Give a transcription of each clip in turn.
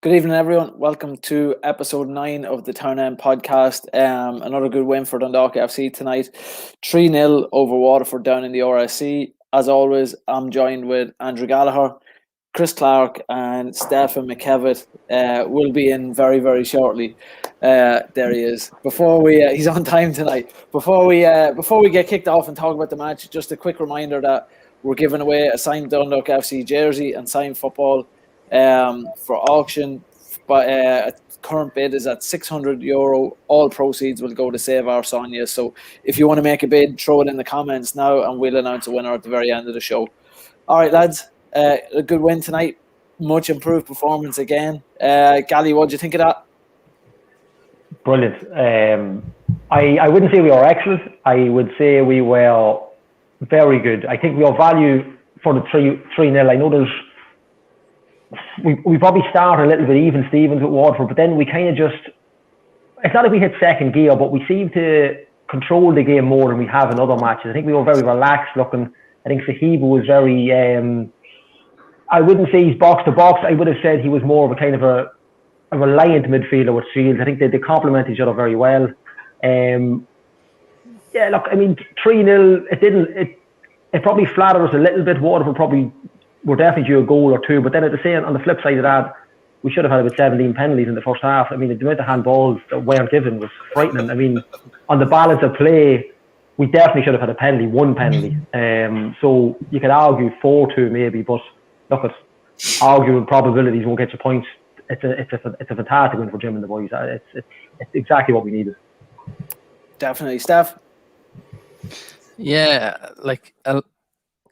Good evening, everyone. Welcome to episode 9 of the Turn End podcast. Another good win for Dundalk FC tonight. 3-0 over Waterford down in the RSC. As always, I'm joined with Andrew Gallagher, Chris Clark, and Stefan McKevitt. Will be in very, very shortly. There he is. He's on time tonight. Before we get kicked off and talk about the match, just a quick reminder that we're giving away a signed Dundalk FC jersey and signed football for auction, but current bid is at €600. All proceeds will go to Save Our Sonia. So if you want to make a bid, throw it in the comments now, and we'll announce a winner at the very end of the show. All right, lads, a good win tonight. Much improved performance again. Gally, what do you think of that? Brilliant. I wouldn't say we were excellent. I would say we were very good. I think we are value for the 3-0. I know we probably started a little bit even Stevens with Waterford, but then we kind of just, it's not that we hit second gear, but we seem to control the game more than we have in other matches. I think we were very relaxed looking. I think Sahiba was very, I wouldn't say he's box to box. I would have said he was more of a kind of a reliant midfielder with Shields. I think they complement each other very well. Yeah, look, I mean, 3-0, it probably flattered us a little bit. Waterford probably were definitely due a goal or two, but then on the flip side of that, we should have had about 17 penalties in the first half. I mean, the amount of handballs that weren't given was frightening. I mean, on the balance of play, we definitely should have had one penalty. So you could argue 4-2 maybe, but look, arguing probabilities won't get you points. It's a fantastic win for Jim and the boys. It's exactly what we needed. Definitely, Steph. Yeah, like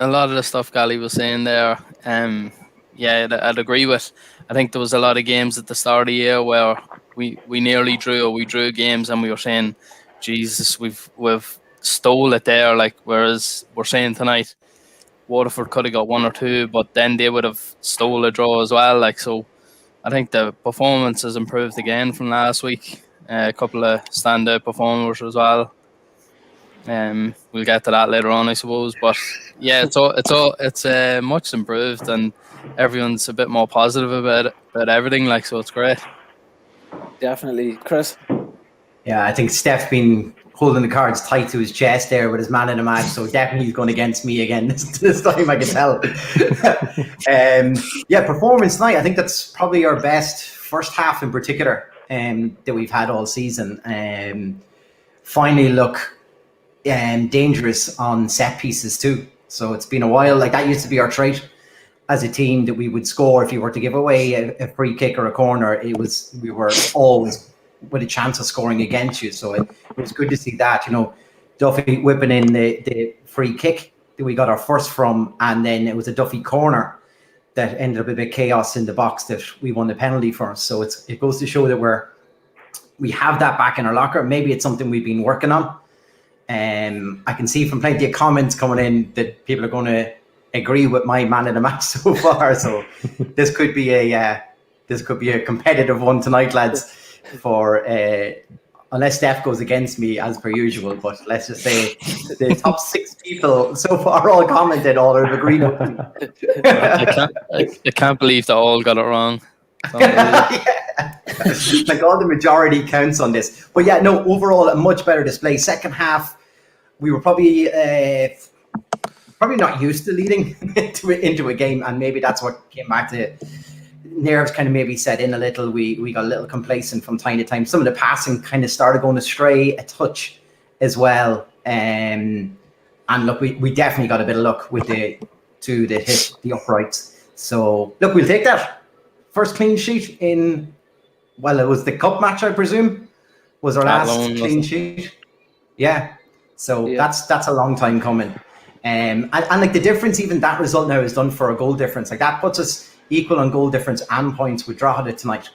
a lot of the stuff Gally was saying there, yeah, I'd agree with. I think there was a lot of games at the start of the year where we nearly drew, or we drew games and we were saying, Jesus, we've stole it there. Like, whereas we're saying tonight, Waterford could have got one or two, but then they would have stole a draw as well. Like, so I think the performance has improved again from last week. A couple of standout performers as well. We'll get to that later on, I suppose. But yeah, it's much improved, and everyone's a bit more positive about everything. Like, so it's great. Definitely, Chris. Yeah, I think Steph's been holding the cards tight to his chest there with his man in the match. So definitely he's going against me again this time. I can tell. Yeah, performance tonight. I think that's probably our best first half in particular that we've had all season. Finally, look. Dangerous on set pieces too. So it's been a while. Like, that used to be our trait as a team, that we would score if you were to give away a free kick or a corner. We were always with a chance of scoring against you. So it was good to see that. You know, Duffy whipping in the free kick that we got our first from, and then it was a Duffy corner that ended up a bit chaos in the box that we won the penalty for. So it goes to show that we have that back in our locker. Maybe it's something we've been working on. I can see from plenty of comments coming in that people are going to agree with my man of the match so far. So this could be a competitive one tonight, lads. For unless Steph goes against me as per usual, but let's just say the top 6 people so far all commented, all have agreed with me. I can't believe they all got it wrong. Yeah. Like, all the majority counts on this. But yeah, no, overall a much better display. Second half, we were probably not used to leading into a game, and maybe that's what came back to nerves kind of maybe set in a little. We got a little complacent from time to time. Some of the passing kind of started going astray a touch as well. And look, we definitely got a bit of luck with the two that hit the uprights. So look, we'll take that. First clean sheet in, well, it was the cup match, I presume, was our last clean sheet. Yeah. So yeah. That's a long time coming. And like, the difference, even that result now is done for a goal difference. Like, that puts us equal on goal difference and points with Drogheda tonight.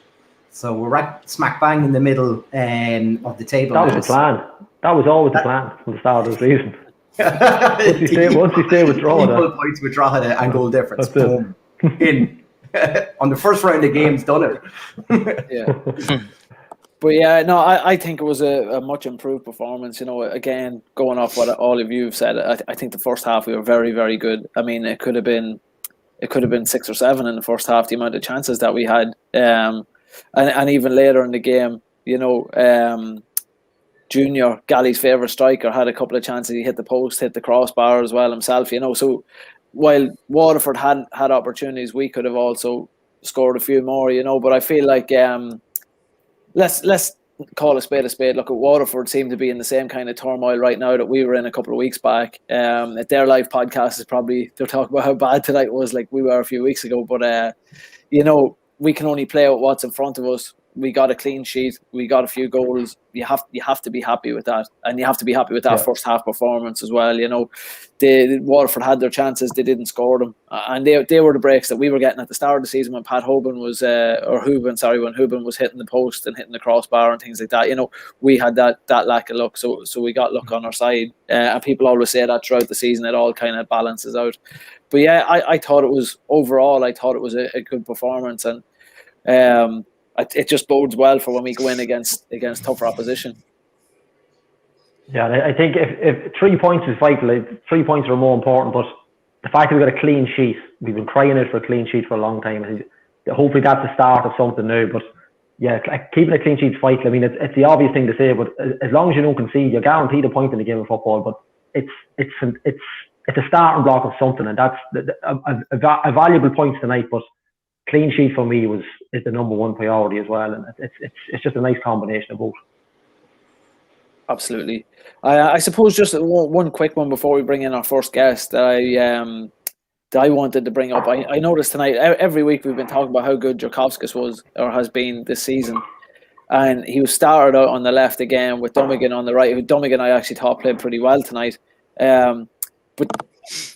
So we're right smack bang in the middle of the table. That was the plan. That was always the plan from the start of the season. Once you stay with Drogheda. Equal points with Drogheda and goal difference. Boom. In. On the first round of games, done it. Yeah. But yeah, no, I think it was a much improved performance. You know, again, going off what all of you have said, I think the first half we were very, very good. I mean, it could have been it could have been 6 or 7 in the first half, the amount of chances that we had. And even later in the game, Junior, Gally's favourite striker, had a couple of chances. He hit the post, hit the crossbar as well himself, So while Waterford had opportunities, we could have also scored a few more, But I feel like let's call a spade a spade. Look, at Waterford seem to be in the same kind of turmoil right now that we were in a couple of weeks back. At their live podcast is probably, they're talking about how bad tonight was, like we were a few weeks ago. But we can only play out what's in front of us. We got a clean sheet. We got a few goals. You have to be happy with that, and you have to be happy with that first half performance as well. The Waterford had their chances. They didn't score them, and they were the breaks that we were getting at the start of the season when Hooban was hitting the post and hitting the crossbar and things like that. We had that lack of luck, so we got luck on our side. And people always say that throughout the season, it all kind of balances out. But yeah, I thought it was overall. I thought it was a good performance, and it just bodes well for when we go in against tougher opposition. Yeah, I think if 3 points is vital, 3 points are more important. But the fact that we got a clean sheet, we've been crying out for a clean sheet for a long time. Hopefully that's the start of something new. But yeah, keeping a clean sheet is vital. I mean, it's the obvious thing to say, but as long as you don't concede, you're guaranteed a point in the game of football. But it's a starting block of something, and that's a valuable point tonight. But clean sheet for me is the number one priority as well, and it's just a nice combination of both. Absolutely. I suppose just one quick one before we bring in our first guest that I wanted to bring up. I noticed tonight, every week we've been talking about how good Jurkovskis was or has been this season, and he was started out on the left again with Dummigan on the right. Who Dummigan I actually thought played pretty well tonight. But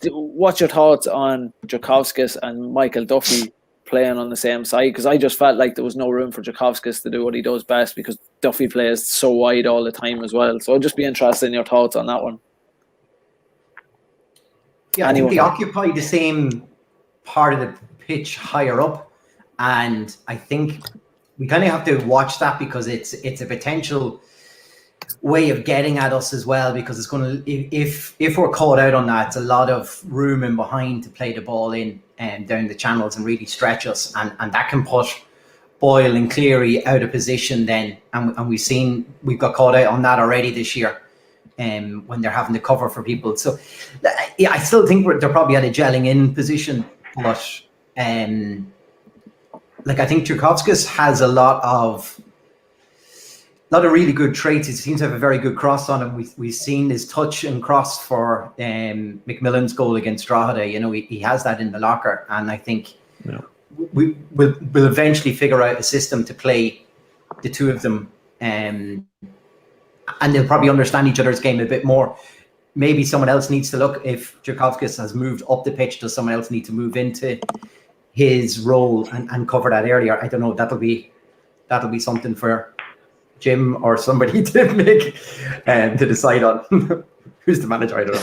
what's your thoughts on Jurkovskis and Michael Duffy playing on the same side? Because I just felt like there was no room for Jurkovskis to do what he does best, because Duffy plays so wide all the time as well. So I'd just be interested in your thoughts on that one. Yeah, I think they occupy the same part of the pitch higher up, and I think we kind of have to watch that, because it's a potential way of getting at us as well, because it's going to, if we're caught out on that, it's a lot of room in behind to play the ball in and down the channels and really stretch us, and that can put Boyle and Cleary out of position then, and we've got caught out on that already this year, when they're having to cover for people. So yeah, I still think they're probably at a gelling in position, but I think Jurkovskis has a lot of really good traits. He seems to have a very good cross on him. We've seen his touch and cross for McMillan's goal against Drogheda. He has that in the locker, and I think we'll eventually figure out a system to play the two of them, and they'll probably understand each other's game a bit more. Maybe someone else needs to look. If Jurkovskis has moved up the pitch, does someone else need to move into his role and cover that area? I don't know. That'll be something for Jim or somebody to make to decide on. Who's the manager? I don't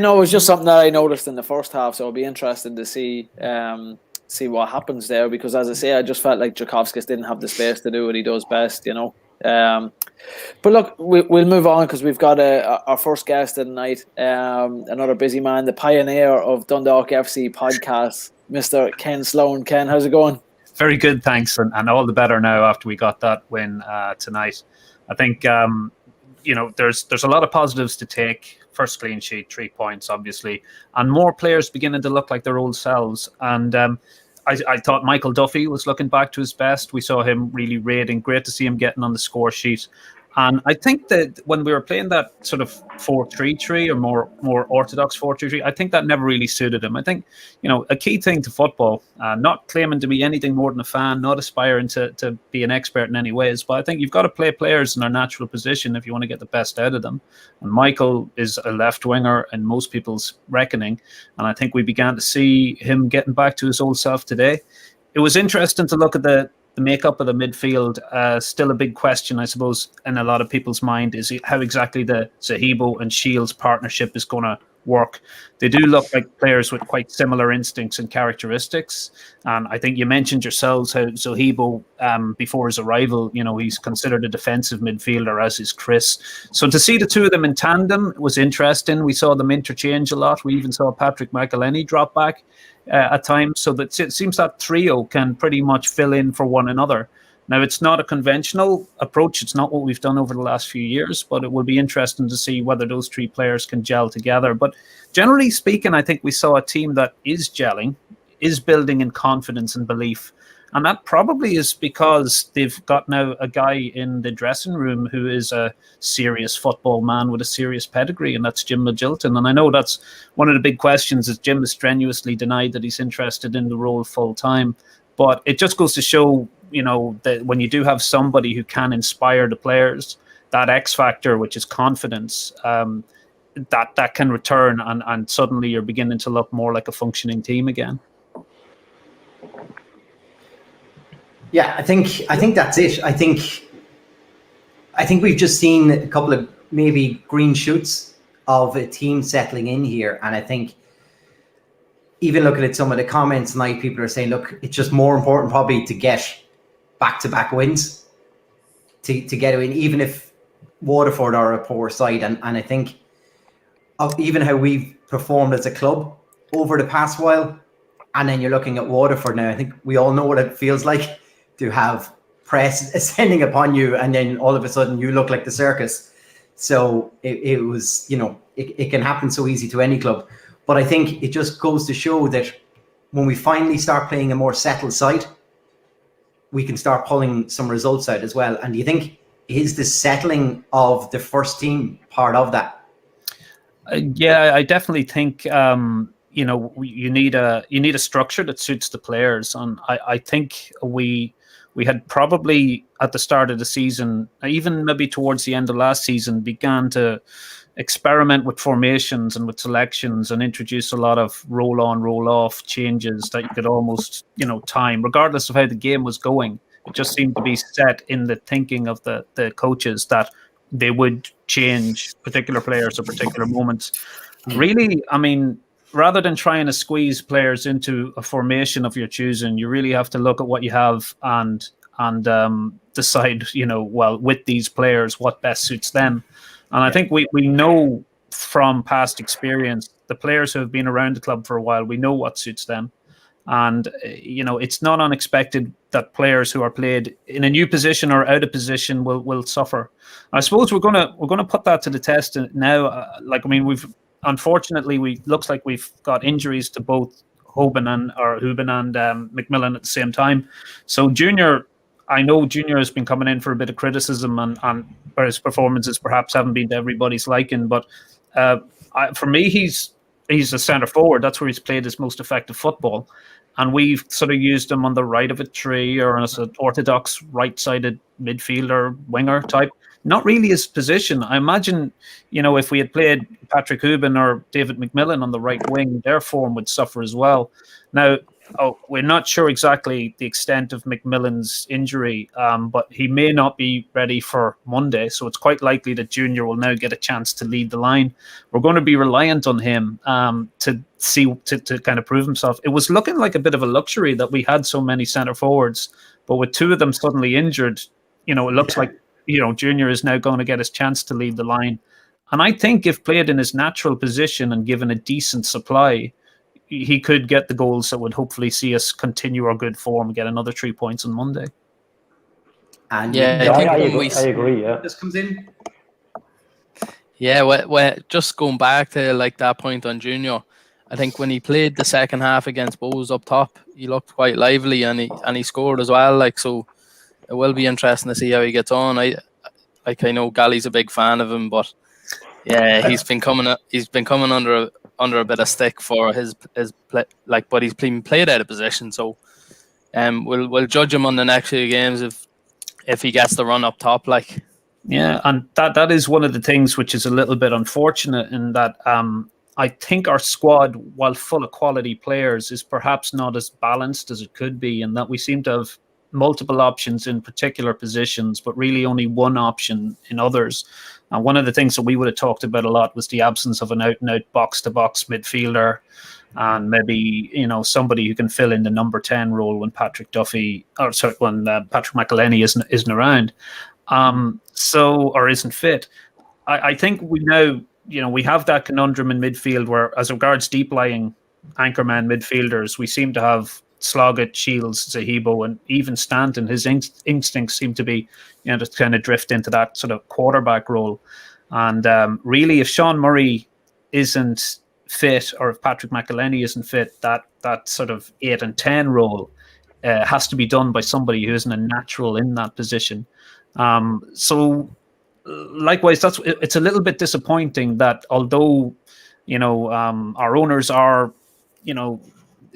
know. It was just something that I noticed in the first half, so I'll be interested to see what happens there, because as I say, I just felt like Jurkovskis didn't have the space to do what he does best, But look, we'll move on, because we've got our first guest of the night, another busy man, the pioneer of Dundalk FC podcasts, Mr. Ken Sloane. Ken, how's it going? Very good, thanks, and all the better now after we got that win tonight. I think there's a lot of positives to take. First clean sheet, 3 points, obviously, and more players beginning to look like their old selves. And I thought Michael Duffy was looking back to his best. We saw him really raiding. Great to see him getting on the score sheet. And I think that when we were playing that sort of 4-3-3 or more orthodox 4-3-3, I think that never really suited him. I think, a key thing to football, not claiming to be anything more than a fan, not aspiring to be an expert in any ways, but I think you've got to play players in their natural position if you want to get the best out of them. And Michael is a left winger in most people's reckoning, and I think we began to see him getting back to his old self today. It was interesting to look at the makeup of the midfield. Still a big question, I suppose, in a lot of people's mind is how exactly the Zahibo and Shields partnership is going to work. They do look like players with quite similar instincts and characteristics. And I think you mentioned yourselves how Zohibo, before his arrival, he's considered a defensive midfielder, as is Chris. So to see the two of them in tandem was interesting. We saw them interchange a lot. We even saw Patrick McElhenney drop back at times. So that it seems that trio can pretty much fill in for one another. Now, it's not a conventional approach. It's not what we've done over the last few years, but it will be interesting to see whether those three players can gel together. But generally speaking, I think we saw a team that is gelling, is building in confidence and belief. And that probably is because they've got now a guy in the dressing room who is a serious football man with a serious pedigree, and that's Jim Magilton. And I know that's one of the big questions, is Jim has strenuously denied that he's interested in the role full time. But it just goes to show, that when you do have somebody who can inspire the players, that X factor, which is confidence, that can return, and suddenly you're beginning to look more like a functioning team again. Yeah, I think that's it. I think we've just seen a couple of maybe green shoots of a team settling in here, and I think even looking at some of the comments tonight, people are saying, look, it's just more important probably to get back-to-back wins to get a win, even if Waterford are a poor side. And I think of even how we've performed as a club over the past while, and then you're looking at Waterford now, I think we all know what it feels like to have press ascending upon you, and then all of a sudden you look like the circus. So it was, it can happen so easy to any club. But I think it just goes to show that when we finally start playing a more settled side, we can start pulling some results out as well. And do you think, is the settling of the first team part of that? Yeah, I definitely think you need a structure that suits the players, and I think we had probably at the start of the season, even maybe towards the end of last season, began to experiment with formations and with selections and introduce a lot of roll on, roll off changes that you could almost, time, regardless of how the game was going. It just seemed to be set in the thinking of the coaches that they would change particular players at particular moments. Really, I mean, rather than trying to squeeze players into a formation of your choosing, you really have to look at what you have and decide, with these players, what best suits them. And I think we know from past experience, the players who have been around the club for a while, we know what suits them. And, it's not unexpected that players who are played in a new position or out of position will suffer. I suppose we're gonna put that to the test now. Unfortunately, looks like we've got injuries to both Houben and McMillan at the same time. So I know Junior has been coming in for a bit of criticism, and his performances perhaps haven't been to everybody's liking. But for me, he's a centre forward. That's where he's played his most effective football. And we've sort of used him on the right of a tree or as an orthodox right-sided midfielder, winger type. Not really his position. I imagine, if we had played Patrick Houben or David McMillan on the right wing, their form would suffer as well. Now, we're not sure exactly the extent of McMillan's injury, but he may not be ready for Monday. So it's quite likely that Junior will now get a chance to lead the line. We're going to be reliant on him to kind of prove himself. It was looking like a bit of a luxury that we had so many centre forwards, but with two of them suddenly injured, it looks like Junior is now going to get his chance to lead the line. And I think if played in his natural position and given a decent supply, he could get the goals that would hopefully see us continue our good form and get another 3 points on Monday. And I agree. Yeah, this comes in. Yeah, well, just going back to that point on Junior, I think when he played the second half against Bows up top, he looked quite lively and he scored as well. So it will be interesting to see how he gets on. I know Gally's a big fan of him, but yeah, he's been coming under a bit of stick for his play, but he's been played out of position. So we'll judge him on the next few games if he gets the run up top. Yeah, and that is one of the things which is a little bit unfortunate in that I think our squad, while full of quality players, is perhaps not as balanced as it could be, and that we seem to have multiple options in particular positions, but really only one option in others. And one of the things that we would have talked about a lot was the absence of an out-and-out box-to-box midfielder, and maybe somebody who can fill in the number 10 role when Patrick McElhenney isn't around, or isn't fit. I think we now we have that conundrum in midfield where, as regards deep-lying anchorman midfielders, we seem to have Sloggett, Shields, Zahibo, and even Stanton. His instincts seem to be, to kind of drift into that sort of quarterback role. And really, if Sean Murray isn't fit, or if Patrick McElhenney isn't fit, that sort of 8 and 10 role has to be done by somebody who isn't a natural in that position. So likewise, it's a little bit disappointing that although our owners are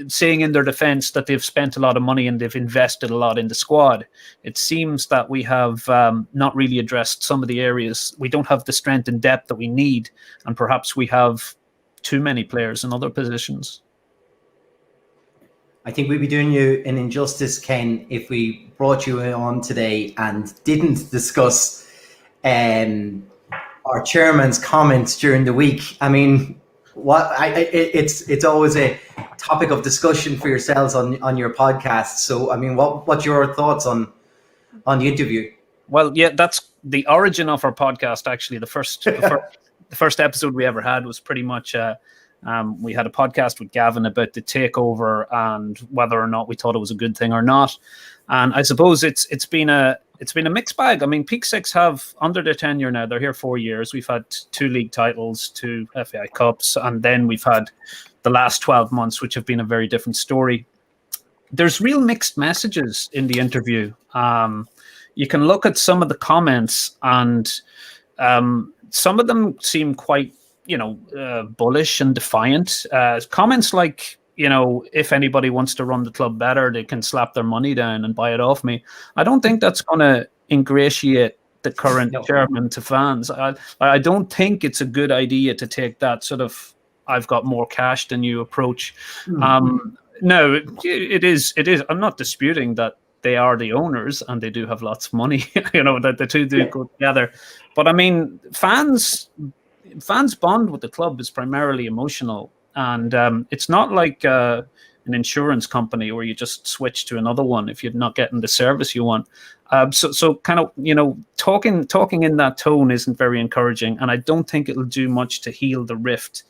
saying in their defense that they've spent a lot of money and they've invested a lot in the squad, it seems that we have not really addressed some of the areas. We don't have the strength and depth that we need, and perhaps we have too many players in other positions. I think we'd be doing you an injustice, Ken, if we brought you on today and didn't discuss our chairman's comments during the week. I mean, it's always a topic of discussion for yourselves on your podcast. So, I mean, what's your thoughts on the interview? Well, yeah, that's the origin of our podcast. Actually, the first episode we ever had was pretty much we had a podcast with Gavin about the takeover and whether or not we thought it was a good thing or not. And I suppose it's been a mixed bag. I mean, Peak Six have, under their tenure now, they're here 4 years. We've had 2 league titles, 2 FAI Cups, and then we've had the last 12 months, which have been a very different story. There's real mixed messages in the interview. You can look at some of the comments, and some of them seem quite, bullish and defiant. Comments like, if anybody wants to run the club better, they can slap their money down and buy it off me. I don't think that's going to ingratiate the current chairman to fans. I don't think it's a good idea to take that sort of I've got more cash than you approach. No, it is. I'm not disputing that they are the owners and they do have lots of money, that the two do go together. But I mean, fans bond with the club is primarily emotional. And it's not like an insurance company where you just switch to another one if you're not getting the service you want. So kind of, talking in that tone isn't very encouraging. And I don't think it'll do much to heal the rift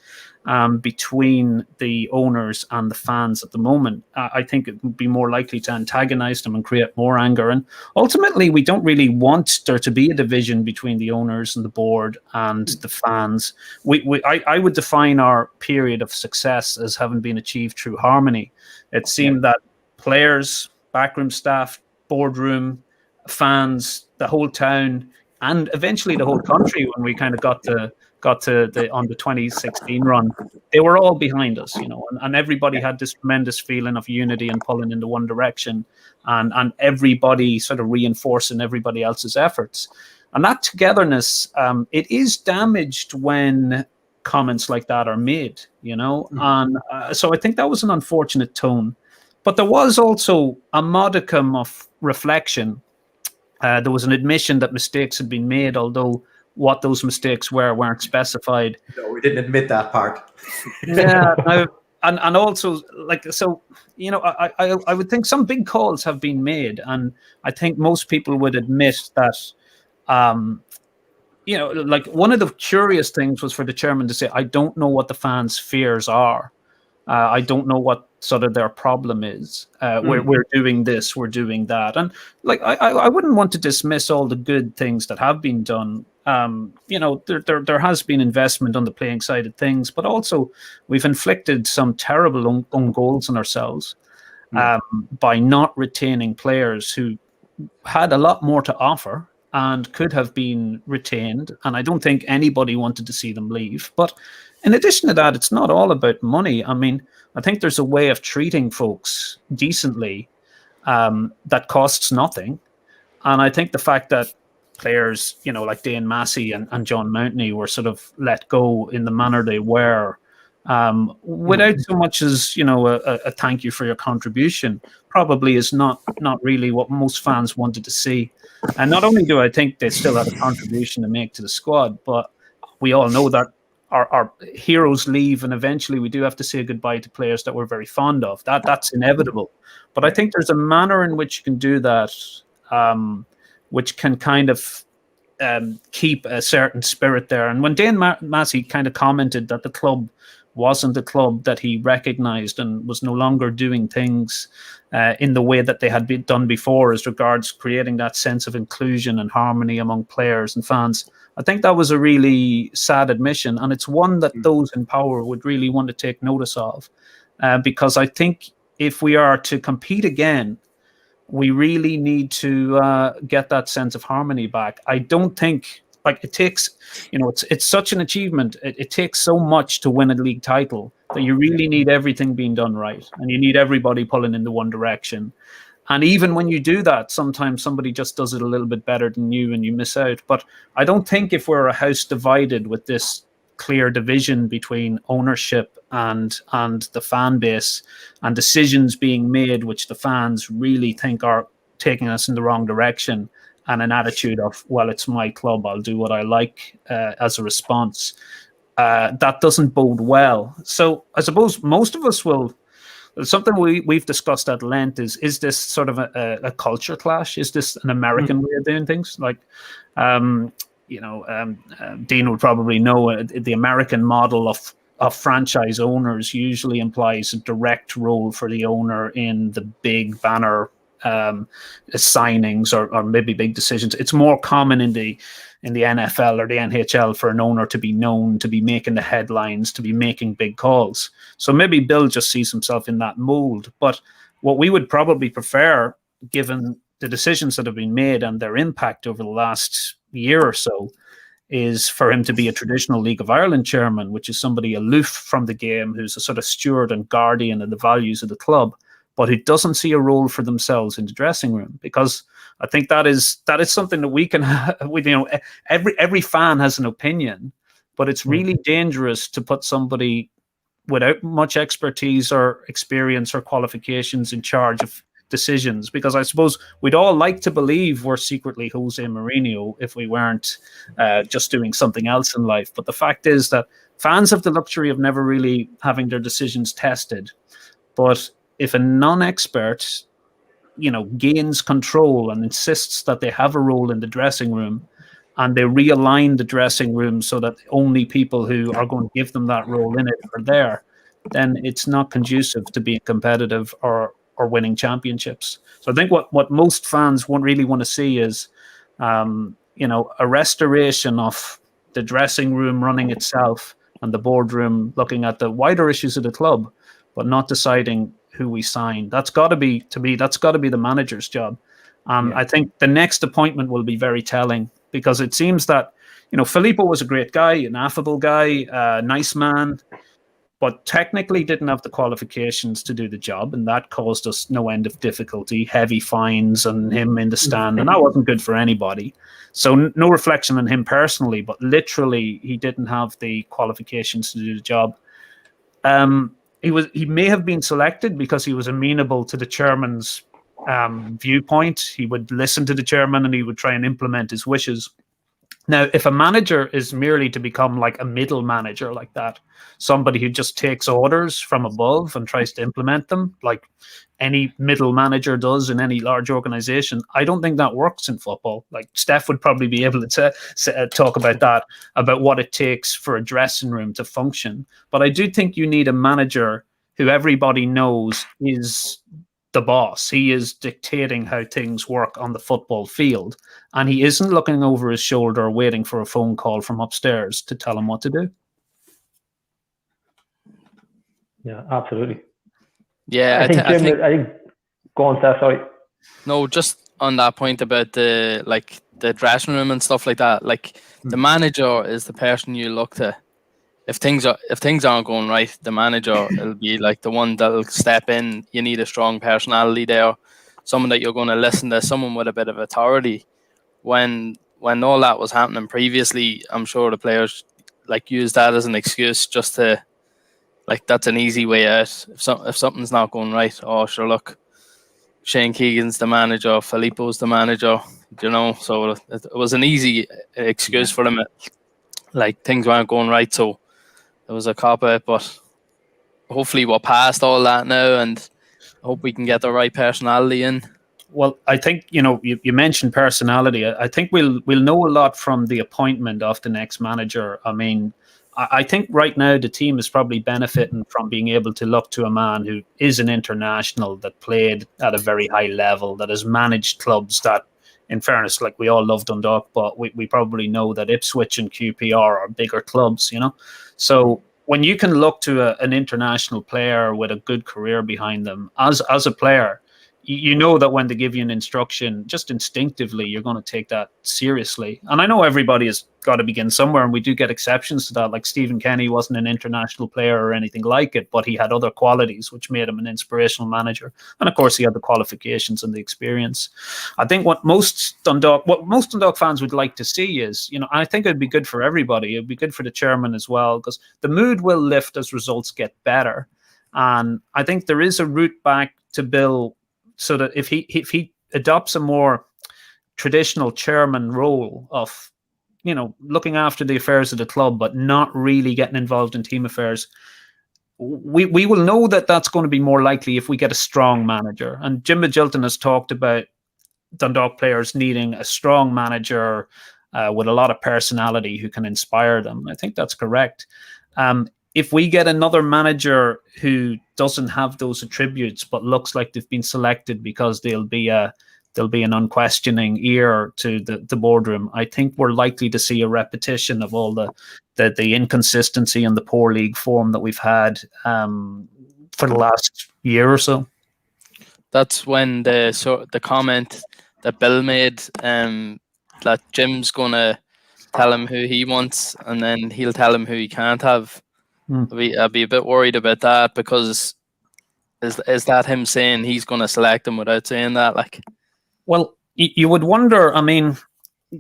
between the owners and the fans at the moment. I think it would be more likely to antagonize them and create more anger. And ultimately, we don't really want there to be a division between the owners and the board and the fans. I would define our period of success as having been achieved through harmony. It seemed that players, backroom staff, boardroom, fans, the whole town, and eventually the whole country, when we kind of got to on the 2016 run, they were all behind us, and everybody had this tremendous feeling of unity and pulling in the one direction, and everybody sort of reinforcing everybody else's efforts. And that togetherness, it is damaged when comments like that are made, and so I think that was an unfortunate tone. But there was also a modicum of reflection. There was an admission that mistakes had been made, although what those mistakes weren't specified. No, we didn't admit that part. Yeah, and also, I would think some big calls have been made, and I think most people would admit that, one of the curious things was for the chairman to say, I don't know what the fans' fears are. I don't know what sort of their problem is. We're doing this, we're doing that. And I wouldn't want to dismiss all the good things that have been done. There has been investment on the playing side of things, but also we've inflicted some terrible own goals on ourselves by not retaining players who had a lot more to offer and could have been retained. And I don't think anybody wanted to see them leave. But in addition to that, it's not all about money. I mean, I think there's a way of treating folks decently that costs nothing. And I think the fact that players, like Dane Massey and John Mountney were sort of let go in the manner they were, without so much as a thank you for your contribution. Probably is not really what most fans wanted to see. And not only do I think they still had a contribution to make to the squad, but we all know that our heroes leave, and eventually we do have to say goodbye to players that we're very fond of. That's inevitable. But I think there's a manner in which you can do that, which can kind of keep a certain spirit there. And when Dane Massey kind of commented that the club wasn't the club that he recognised and was no longer doing things in the way that they had been done before as regards creating that sense of inclusion and harmony among players and fans, I think that was a really sad admission, and it's one that those in power would really want to take notice of, because I think if we are to compete again, we really need to get that sense of harmony back. I don't think it takes, it's such an achievement. It takes so much to win a league title that you really need everything being done right, and you need everybody pulling in the one direction. And even when you do that, sometimes somebody just does it a little bit better than you and you miss out. But I don't think if we're a house divided with this clear division between ownership and the fan base, and decisions being made which the fans really think are taking us in the wrong direction, and an attitude of, well, it's my club, I'll do what I like as a response, that doesn't bode well. So I suppose most of us will. Something we've discussed at length is this sort of a culture clash? Is this an American way of doing things? Like, Dean would probably know the American model of franchise owners usually implies a direct role for the owner in the big banner signings or maybe big decisions. It's more common in the NFL or the NHL for an owner to be known, to be making the headlines, to be making big calls. So maybe Bill just sees himself in that mold. But what we would probably prefer, given the decisions that have been made and their impact over the last year or so, is for him to be a traditional League of Ireland chairman, which is somebody aloof from the game, who's a sort of steward and guardian of the values of the club, but who doesn't see a role for themselves in the dressing room. Because I think that is something that we can, every fan has an opinion, but it's really dangerous to put somebody without much expertise or experience or qualifications in charge of decisions. Because I suppose we'd all like to believe we're secretly Jose Mourinho if we weren't just doing something else in life. But the fact is that fans have the luxury of never really having their decisions tested. But if a non-expert, gains control and insists that they have a role in the dressing room, and they realign the dressing room so that only people who are going to give them that role in it are there, then it's not conducive to being competitive or winning championships. So I think what most fans really want to see is, a restoration of the dressing room running itself and the boardroom looking at the wider issues of the club, but not deciding who we sign. That's got to be the manager's job. I think the next appointment will be very telling, because it seems that, Filippo was a great guy, an affable guy, a nice man, but technically didn't have the qualifications to do the job. And that caused us no end of difficulty, heavy fines and him in the stand. And that wasn't good for anybody. So no reflection on him personally, but literally he didn't have the qualifications to do the job. He may have been selected because he was amenable to the chairman's viewpoint. He would listen to the chairman and he would try and implement his wishes. Now, if a manager is merely to become like a middle manager like that, somebody who just takes orders from above and tries to implement them, like any middle manager does in any large organization, I don't think that works in football. Like Steph would probably be able to talk about that, about what it takes for a dressing room to function. But I do think you need a manager who everybody knows is the boss. He is dictating how things work on the football field, and he isn't looking over his shoulder waiting for a phone call from upstairs to tell him what to do. Yeah, absolutely. Yeah, I think go on, Seth, sorry. No, just on that point about the dressing room and stuff like that. Like the manager is the person you look to. If things aren't going right, the manager will be like the one that'll step in. You need a strong personality there, someone that you're going to listen to, someone with a bit of authority. When all that was happening previously, I'm sure the players used that as an excuse just to like that's an easy way out. If something's not going right, oh sure, look, Shane Keegan's the manager, Filippo's the manager, so it was an easy excuse for them. Like things weren't going right, so it was a cop out. But hopefully we're past all that now, and I hope we can get the right personality in. Well, I think you mentioned personality. I think we'll know a lot from the appointment of the next manager. I mean, I think right now the team is probably benefiting from being able to look to a man who is an international, that played at a very high level, that has managed clubs that, in fairness, like we all love Dundalk, but we probably know that Ipswich and QPR are bigger clubs, So when you can look to an international player with a good career behind them as a player, you know that when they give you an instruction, just instinctively, you're going to take that seriously. And I know everybody has got to begin somewhere, and we do get exceptions to that. Like Stephen Kenny wasn't an international player or anything like it, but he had other qualities which made him an inspirational manager. And of course, he had the qualifications and the experience. I think what most Dundalk fans would like to see is, I think it'd be good for everybody. It'd be good for the chairman as well, because the mood will lift as results get better. And I think there is a route back to Bill, so that if he adopts a more traditional chairman role of, looking after the affairs of the club, but not really getting involved in team affairs, we will know that that's going to be more likely if we get a strong manager. And Jim Magilton has talked about Dundalk players needing a strong manager with a lot of personality who can inspire them. I think that's correct. If we get another manager who doesn't have those attributes but looks like they've been selected because they'll be an unquestioning ear to the boardroom, I think we're likely to see a repetition of all the inconsistency and the poor league form that we've had for the last year or so. That's when the comment that Bill made, that Jim's gonna tell him who he wants, and then he'll tell him who he can't have. I'd be a bit worried about that, because is that him saying he's going to select him without saying that? Like, well, you would wonder. I mean,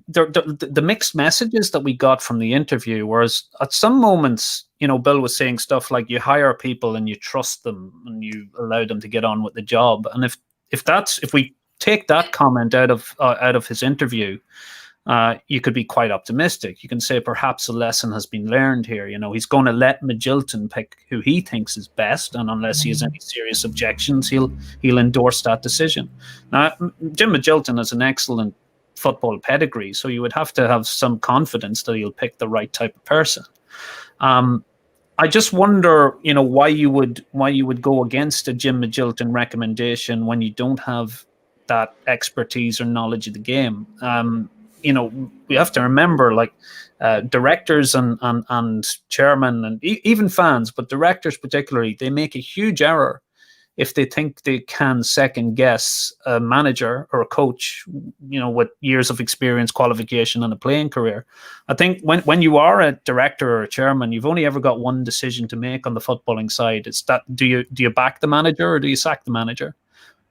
the mixed messages that we got from the interview, whereas at some moments, Bill was saying stuff like you hire people and you trust them and you allow them to get on with the job. And if we take that comment out of his interview, you could be quite optimistic. You can say perhaps a lesson has been learned here. He's going to let Magilton pick who he thinks is best, and unless he has any serious objections, he'll endorse that decision. Now, Jim Magilton has an excellent football pedigree, so you would have to have some confidence that he'll pick the right type of person. I just wonder, why you would go against a Jim Magilton recommendation when you don't have that expertise or knowledge of the game. We have to remember, like, directors and chairmen and even fans, but directors particularly, they make a huge error if they think they can second guess a manager or a coach, with years of experience, qualification, and a playing career. I think when you are a director or a chairman, you've only ever got one decision to make on the footballing side. It's that do you back the manager or do you sack the manager?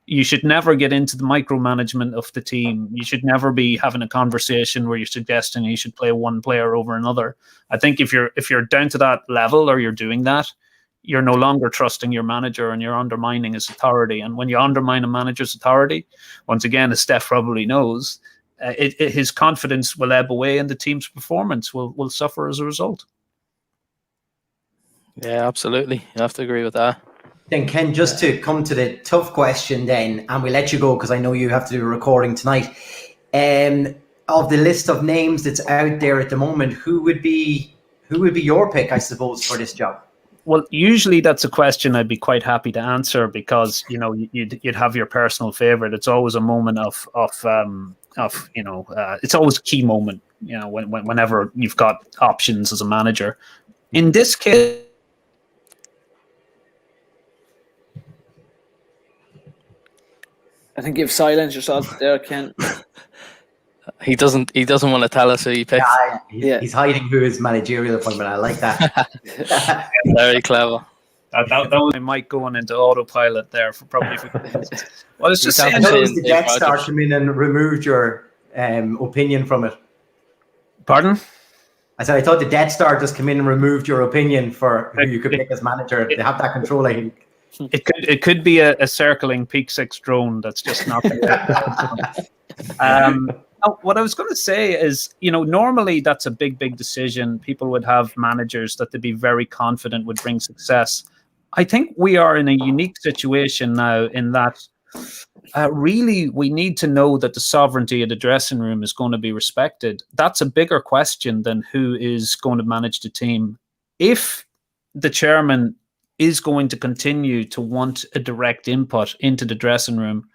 You should never get into the micromanagement of the team. You should never be having a conversation where you're suggesting you should play one player over another. I think if you're down to that level, or you're doing that, you're no longer trusting your manager and you're undermining his authority. And when you undermine a manager's authority, once again, as Steph probably knows, his confidence will ebb away and the team's performance will suffer as a result. Yeah, absolutely. You have to agree with that. Then, Ken, just to come to the tough question then, and we'll let you go because I know you have to do a recording tonight. Of the list of names that's out there at the moment, who would be your pick, I suppose, for this job? Well, usually that's a question I'd be quite happy to answer, because you'd have your personal favorite. It's always a moment of it's always a key moment. Whenever you've got options as a manager. In this case, I think you've silenced yourself there, Ken. He doesn't want to tell us who he picked. Yeah, he's hiding who his managerial appointment. I like that. Very clever. That was, I might go on into autopilot there for probably. Well, it's just saying, the Death Star come in and removed your opinion from it. Pardon? I said I thought the Death Star just came in and removed your opinion for who you could pick as manager. They have that control, I think. It could be a circling Peak 6 drone that's just not there. What I was going to say is, normally that's a big decision. People would have managers that they'd be very confident would bring success. I think we are in a unique situation now in that really we need to know that the sovereignty of the dressing room is going to be respected. That's a bigger question than who is going to manage the team. If the chairman is going to continue to want a direct input into the dressing room,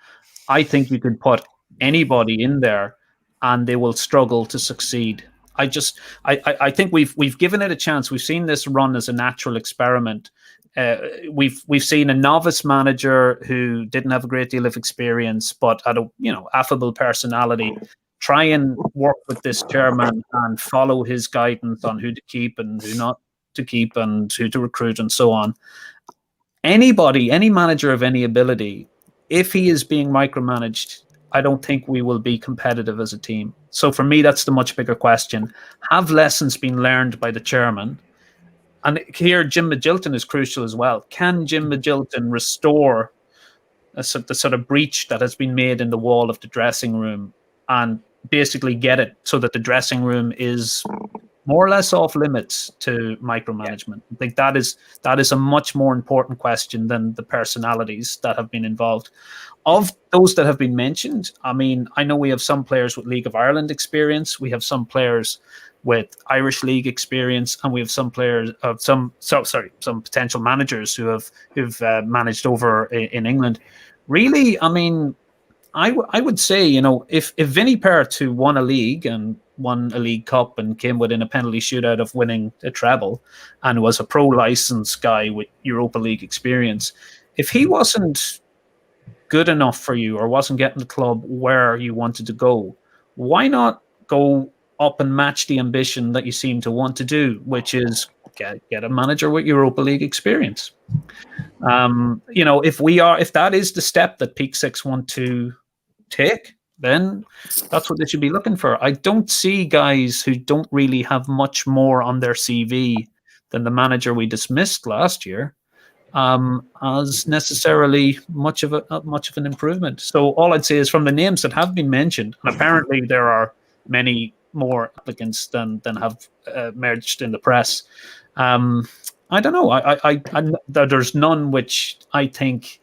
I think you could put anybody in there and they will struggle to succeed. I think we've given it a chance. We've seen this run as a natural experiment. We've seen a novice manager who didn't have a great deal of experience, but had a affable personality, try and work with this chairman and follow his guidance on who to keep and who not to keep and who to recruit and so on. Any manager of any ability, if he is being micromanaged, I don't think we will be competitive as a team. So for me, that's the much bigger question. Have lessons been learned by the chairman? And here, Jim Magilton is crucial as well. Can Jim Magilton restore the sort of breach that has been made in the wall of the dressing room and basically get it so that the dressing room is more or less off limits to micromanagement? I think that is a much more important question than the personalities that have been involved. Of those that have been mentioned, I mean, I know we have some players with League of Ireland experience. We have some players with Irish League experience, and we have some players of some potential managers who've managed over in England. Really, I mean, I would say, if Vinnie Perth, who won a league and won a League Cup and came within a penalty shootout of winning a treble and was a pro license guy with Europa League experience, if he wasn't good enough for you or wasn't getting the club where you wanted to go, why not go up and match the ambition that you seem to want to do, which is get a manager with Europa League experience? If that is the step that Peak 6 want to take, then that's what they should be looking for. I don't see guys who don't really have much more on their CV than the manager we dismissed last year as necessarily much of an improvement. So all I'd say is, from the names that have been mentioned, and apparently there are many more applicants than have emerged in the press. I don't know. There's none which I think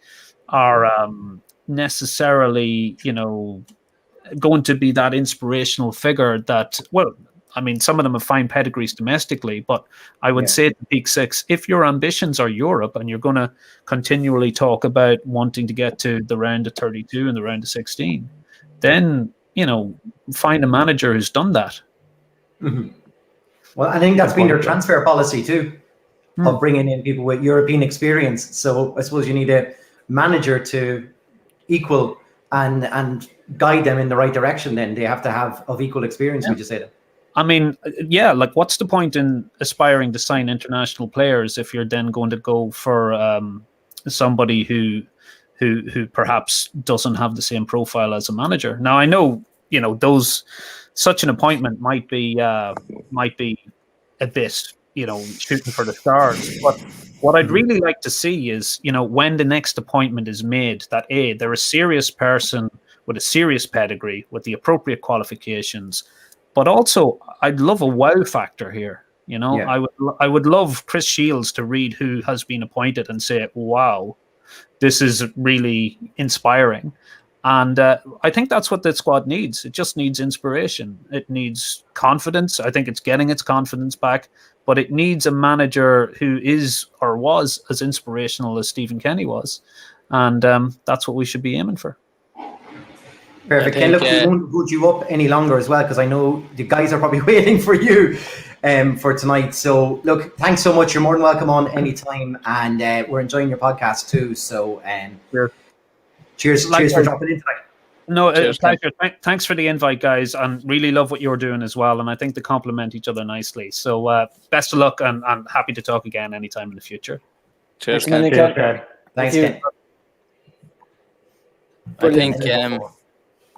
are necessarily, going to be that inspirational figure that, well, I mean, some of them have fine pedigrees domestically, but I would say to Peak 6, if your ambitions are Europe and you're going to continually talk about wanting to get to the round of 32 and the round of 16, then, find a manager who's done that. Mm-hmm. Well, I think that's been their transfer policy too, of bringing in people with European experience. So I suppose you need a manager to equal and guide them in the right direction. Then they have to have of equal experience. Would you say that? I mean, what's the point in aspiring to sign international players if you're then going to go for somebody who perhaps doesn't have the same profile as a manager? Now, I know, such an appointment might be a bit, shooting for the stars. But what I'd really like to see is, when the next appointment is made, that they're a serious person with a serious pedigree, with the appropriate qualifications. But also, I'd love a wow factor here. I would love Chris Shields to read who has been appointed and say, wow, this is really inspiring. And I think that's what the squad needs. It just needs inspiration. It needs confidence. I think it's getting its confidence back, but it needs a manager who is or was as inspirational as Stephen Kenny was. And that's what we should be aiming for. Perfect. Ken, look, we won't put you up any longer as well, because I know the guys are probably waiting for you for tonight. So, look, thanks so much. You're more than welcome on anytime, and we're enjoying your podcast too. So, cheers for dropping in tonight. No, pleasure. Thanks for the invite, guys, and really love what you're doing as well. And I think they complement each other nicely. So, best of luck, and I'm happy to talk again anytime in the future. Cheers, Ken. Thanks, Ken.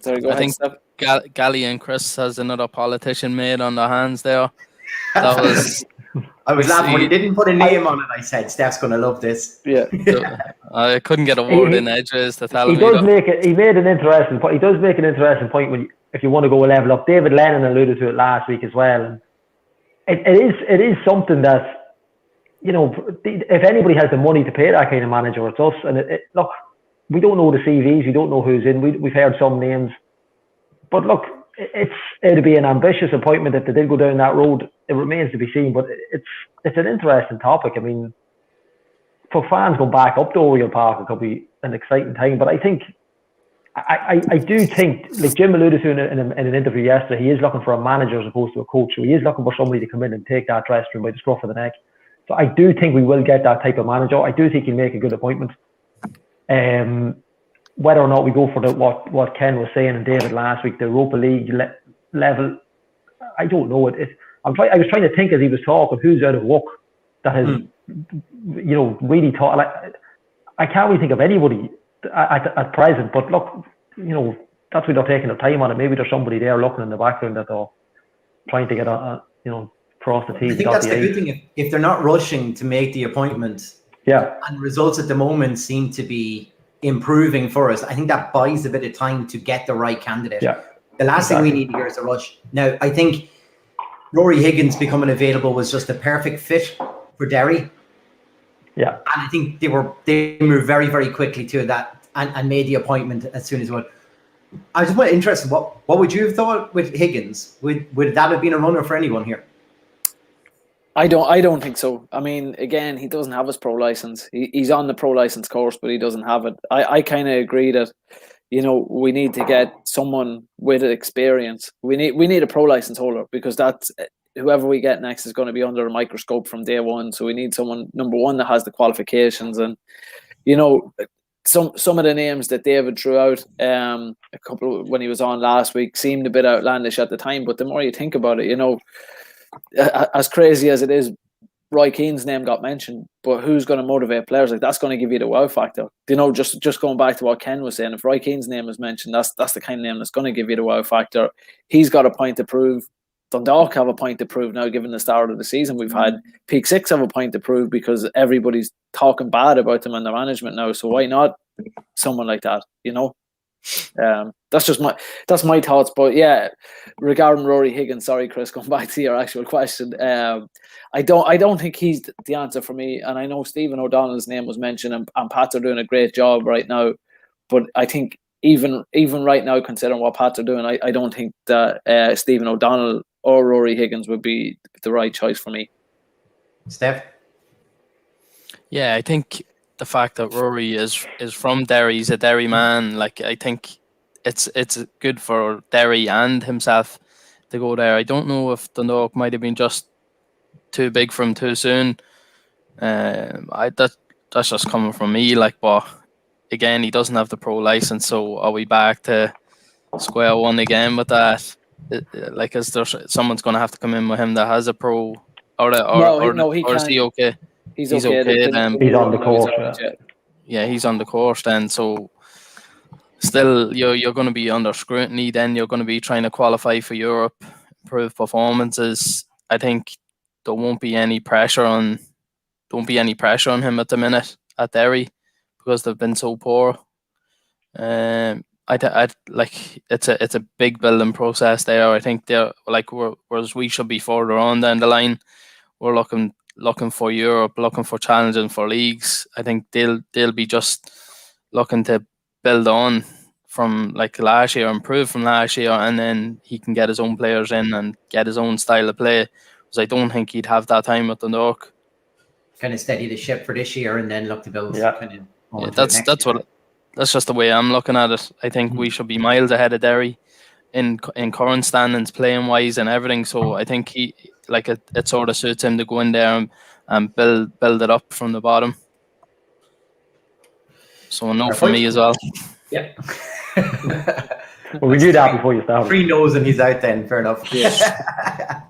I think Gally and Chris has another politician made on their hands there. That was. I was laughing when he didn't put a name on it. I said, Steph's going to love this. Yeah. I couldn't get a word in edgeways to tell him. He made an interesting point. He does make an interesting point if you want to go a level up. David Lennon alluded to it last week as well. And it is something that, you know, if anybody has the money to pay that kind of manager, it's us. And look, we don't know the CVs. We don't know who's in. We've heard some names. But look, it'd be an ambitious appointment if they did go down that road. It remains to be seen, but it's an interesting topic. I mean, for fans going back up to Oriel Park, it could be an exciting time. But I think, I do think, like Jim alluded to in an interview yesterday, he is looking for a manager as opposed to a coach. So he is looking for somebody to come in and take that dressing room by the scruff of the neck. So I do think we will get that type of manager. I do think he'll make a good appointment. Whether or not we go for what Ken was saying and David last week, the Europa League level, I don't know. I was trying to think as he was talking, who's out of luck that has, you know, really thought. Like, I can't really think of anybody at present. But look, you know, that's why they're taking their time on it. Maybe there's somebody there looking in the background that they're trying to get you know, cross the T's. I think that's the good thing. If they're not rushing to make the appointment, and results at the moment seem to be improving for us, I think that buys a bit of time to get the right candidate. The last thing we need here is a rush. Now, I think Rory Higgins becoming available was just a perfect fit for Derry. And I think they moved very, very quickly to that and made the appointment as soon as well. I was just interested, what would you have thought with Higgins? Would that have been a runner for anyone here? I don't think so. I mean, again, he doesn't have his pro license. He's on the pro license course, but he doesn't have it. I kind of agree that, you know, we need to get someone with experience. We need a pro license holder, because that's whoever we get next is going to be under a microscope from day one. So we need someone, number one, that has the qualifications. And, you know, some of the names that David threw out, a couple when he was on last week, seemed a bit outlandish at the time. But the more you think about it, you know, as crazy as it is, Roy Keane's name got mentioned, but who's going to motivate players? Like, that's going to give you the wow factor. You know, just going back to what Ken was saying, if Roy Keane's name is mentioned, that's the kind of name that's going to give you the wow factor. He's got a point to prove. Dundalk have a point to prove now, given the start of the season we've had. Peak Six have a point to prove, because everybody's talking bad about them and their management now. So why not someone like that? You know, that's my thoughts. But yeah, regarding Rory Higgins, sorry, Chris, going back to your actual question, I don't think he's the answer for me. And I know Stephen O'Donnell's name was mentioned, and Pats are doing a great job right now. But I think even right now, considering what Pats are doing, I don't think that Stephen O'Donnell or Rory Higgins would be the right choice for me. Steph? Yeah, I think the fact that Rory is from Derry, he's a Derry man. Like, I think it's good for Derry and himself to go there. I don't know if Dundalk might have been just too big for him too soon. That's just coming from me. Like, but again, he doesn't have the pro license, so are we back to square one again with that? Like, is there someone's going to have to come in with him that has a pro, or is he okay? He's okay then. He's on the course. Yeah, he's on the course then. So still, you're going to be under scrutiny. Then you're going to be trying to qualify for Europe, improve performances. I think there won't be any pressure on him at the minute at Derry, because they've been so poor. I like it's a big building process there. I think they're like, whereas we should be further on down the line. We're looking for Europe, looking for challenging for leagues. I think they'll be just looking to build on from like last year, improve from last year, and then he can get his own players in and get his own style of play. Because I don't think he'd have that time with Dundalk. Kind of steady the ship for this year and then look to build. That's just the way I'm looking at it. I think we should be miles ahead of Derry in current standings, playing wise and everything. So I think it sort of suits him to go in there and build it up from the bottom. So a no for me as well. Yeah. Well, we knew that before you started. 3 no's and he's out then. Fair enough. Yeah.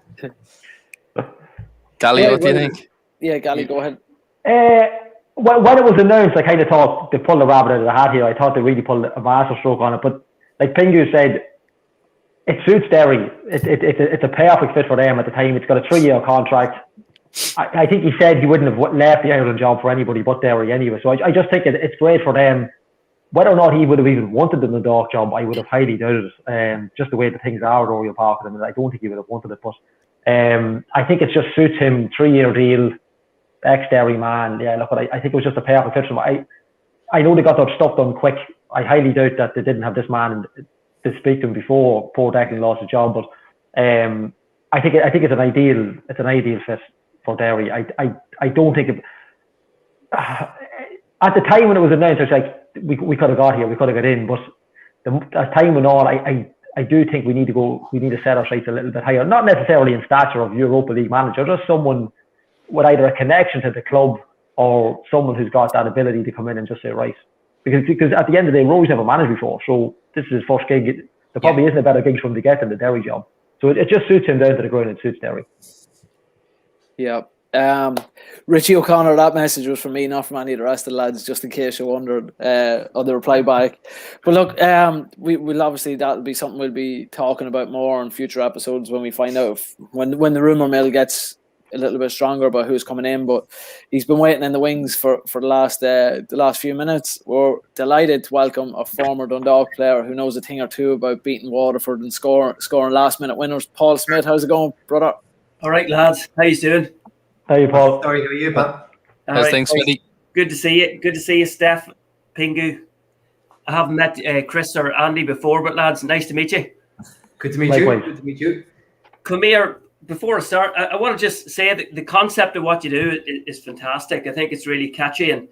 Gally, what do you think? Yeah, Gally, go ahead. When it was announced, I kind of thought they pulled the rabbit out of the hat here. I thought they really pulled a master stroke on it. But like Pingu said, it suits Derry. It's a perfect fit for them at the time. It's got a 3-year contract. I think he said he wouldn't have left the Ireland job for anybody but Derry anyway. So I just think it's great for them. Whether or not he would have even wanted the Dundalk job, I would have highly doubted it. Just the way the things are at Oriel Park, and I don't think he would have wanted it. But I think it just suits him. 3-year deal, ex-Derry man. Yeah, look, I think it was just a perfect fit for him. I know they got their stuff done quick. I highly doubt that they didn't have this man to speak to him before Paul Declan lost his job. But I think it's an ideal fit for Derry. I don't think it, at the time when it was announced, it's like we could have got here, we could have got in, but as time went on, I do think we need to set our sights a little bit higher. Not necessarily in stature of Europa League manager, just someone with either a connection to the club or someone who's got that ability to come in and just say, right, because at the end of the day, Rory's never managed before, so this is his first gig. There probably isn't a better gig for him to get than the Derry job, so it just suits him down to the ground. It suits Derry. Yeah. Richie O'Connor, that message was from me, not from any of the rest of the lads, just in case you wondered on the reply back. But look, we'll obviously, that'll be something we'll be talking about more on future episodes when we find out when the rumour mill gets a little bit stronger about who's coming in. But he's been waiting in the wings for the last few minutes. We're delighted to welcome a former Dundalk player who knows a thing or two about beating Waterford and scoring last minute winners. Paul Smyth, how's it going, brother? All right, lads, how you doing? How are you, Paul? Sorry, how are you, Pat? How's things, Smitty? Good to see you. Good to see you, Steph, Pingu. I haven't met Chris or Andy before, but lads, nice to meet you. Good to meet Likewise. you. Good to meet you. Come here. Before I start, I want to just say that the concept of what you do is fantastic. I think it's really catchy and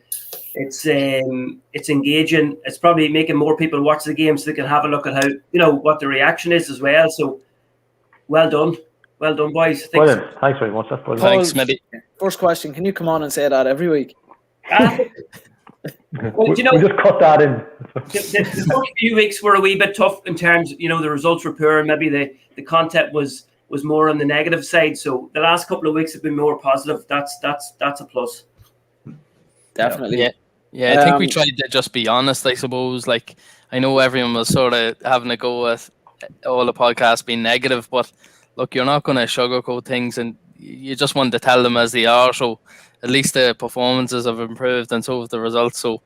it's engaging. It's probably making more people watch the game so they can have a look at how, what the reaction is as well. So, well done. Well done, boys. Brilliant. Thanks very much. That's brilliant. Thanks, Smitty. First question, can you come on and say that every week? Well, we just cut that in. The first few weeks were a wee bit tough in terms, the results were poor and maybe the content was more on the negative side. So the last couple of weeks have been more positive. That's a plus. Definitely. Yeah, I think we tried to just be honest, I suppose. Like, I know everyone was sort of having a go with all the podcasts being negative, but look, you're not going to sugarcoat things, and you just want to tell them as they are. So at least the performances have improved, and so have the results. So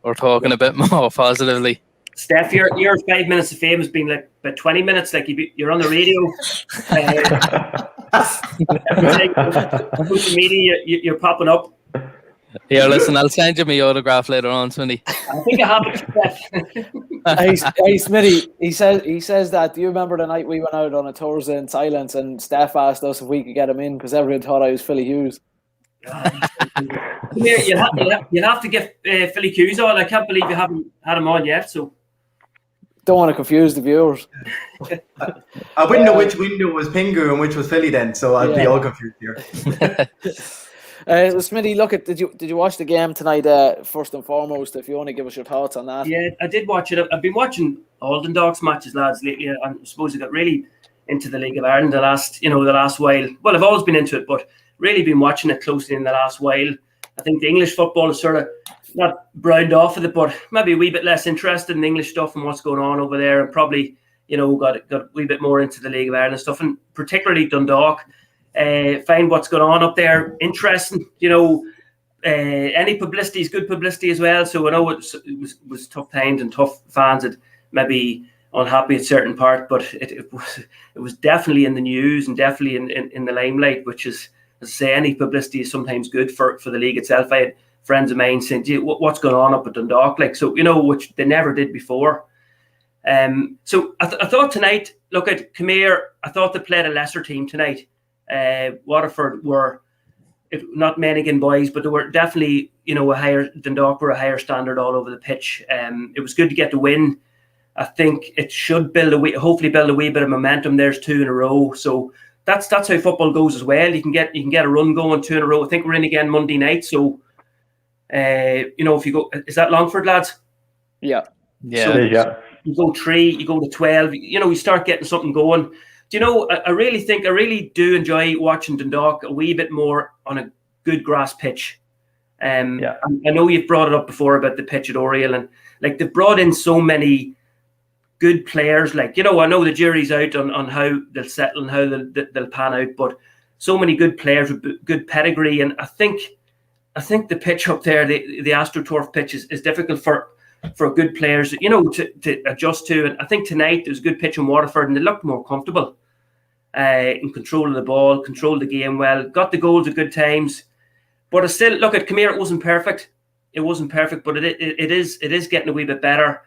we're talking a bit more positively. Steph, your 5 minutes of fame has been like about 20 minutes. Like you're on the radio, social media, you're popping up. Here, listen, I'll send you my autograph later on, Smitty. I think I have it, Steph. Hey, Smitty, he says that. Do you remember the night we went out on a Thursday in silence and Steph asked us if we could get him in because everyone thought I was Philly Hughes? Here, you have to get Philly Hughes on. I can't believe you haven't had him on yet. So don't want to confuse the viewers. I wouldn't know which window was Pingu and which was Philly then, so I'd be all confused here. Smitty, look, did you watch the game tonight? First and foremost, if you want to give us your thoughts on that. Yeah, I did watch it. I've been watching all Dundalk's matches, lads, lately. I suppose I got really into the League of Ireland the last while. Well, I've always been into it, but really been watching it closely in the last while. I think the English football is sort of not browned off of it, but maybe a wee bit less interested in the English stuff and what's going on over there, and probably got a wee bit more into the League of Ireland stuff, and particularly Dundalk. Find what's going on up there interesting. Any publicity is good publicity as well. So I know it was tough times and tough fans had maybe unhappy at certain part, but it was definitely in the news and definitely in the limelight, which is, as I say, any publicity is sometimes good for the league itself. I had friends of mine saying, "Gee, what's going on up at Dundalk?" Which they never did before. So I thought tonight, look at come here. I thought they played a lesser team tonight. Waterford were not men again boys, but they were definitely Dundalk were a higher standard all over the pitch. It was good to get the win. I think it should hopefully build a wee bit of momentum. There's 2 in a row, so that's how football goes as well. You can get a run going 2 in a row. I think we're in again Monday night, so if you go, is that Longford, lads? Yeah. So you go 3, you go to 12. You start getting something going. I really do enjoy watching Dundalk a wee bit more on a good grass pitch. I know you've brought it up before about the pitch at Oriel, and like they've brought in so many good players. Like, you know, I know the jury's out on how they'll settle and how they'll pan out, but so many good players with good pedigree. And I think the pitch up there, the AstroTurf pitch is difficult for good players, you know, to adjust to. And I think tonight there was a good pitch in Waterford and they looked more comfortable in control of the ball, controlled the game well, got the goals at good times. But I still, look, at Come Here, it wasn't perfect. It wasn't perfect, but it is getting a wee bit better.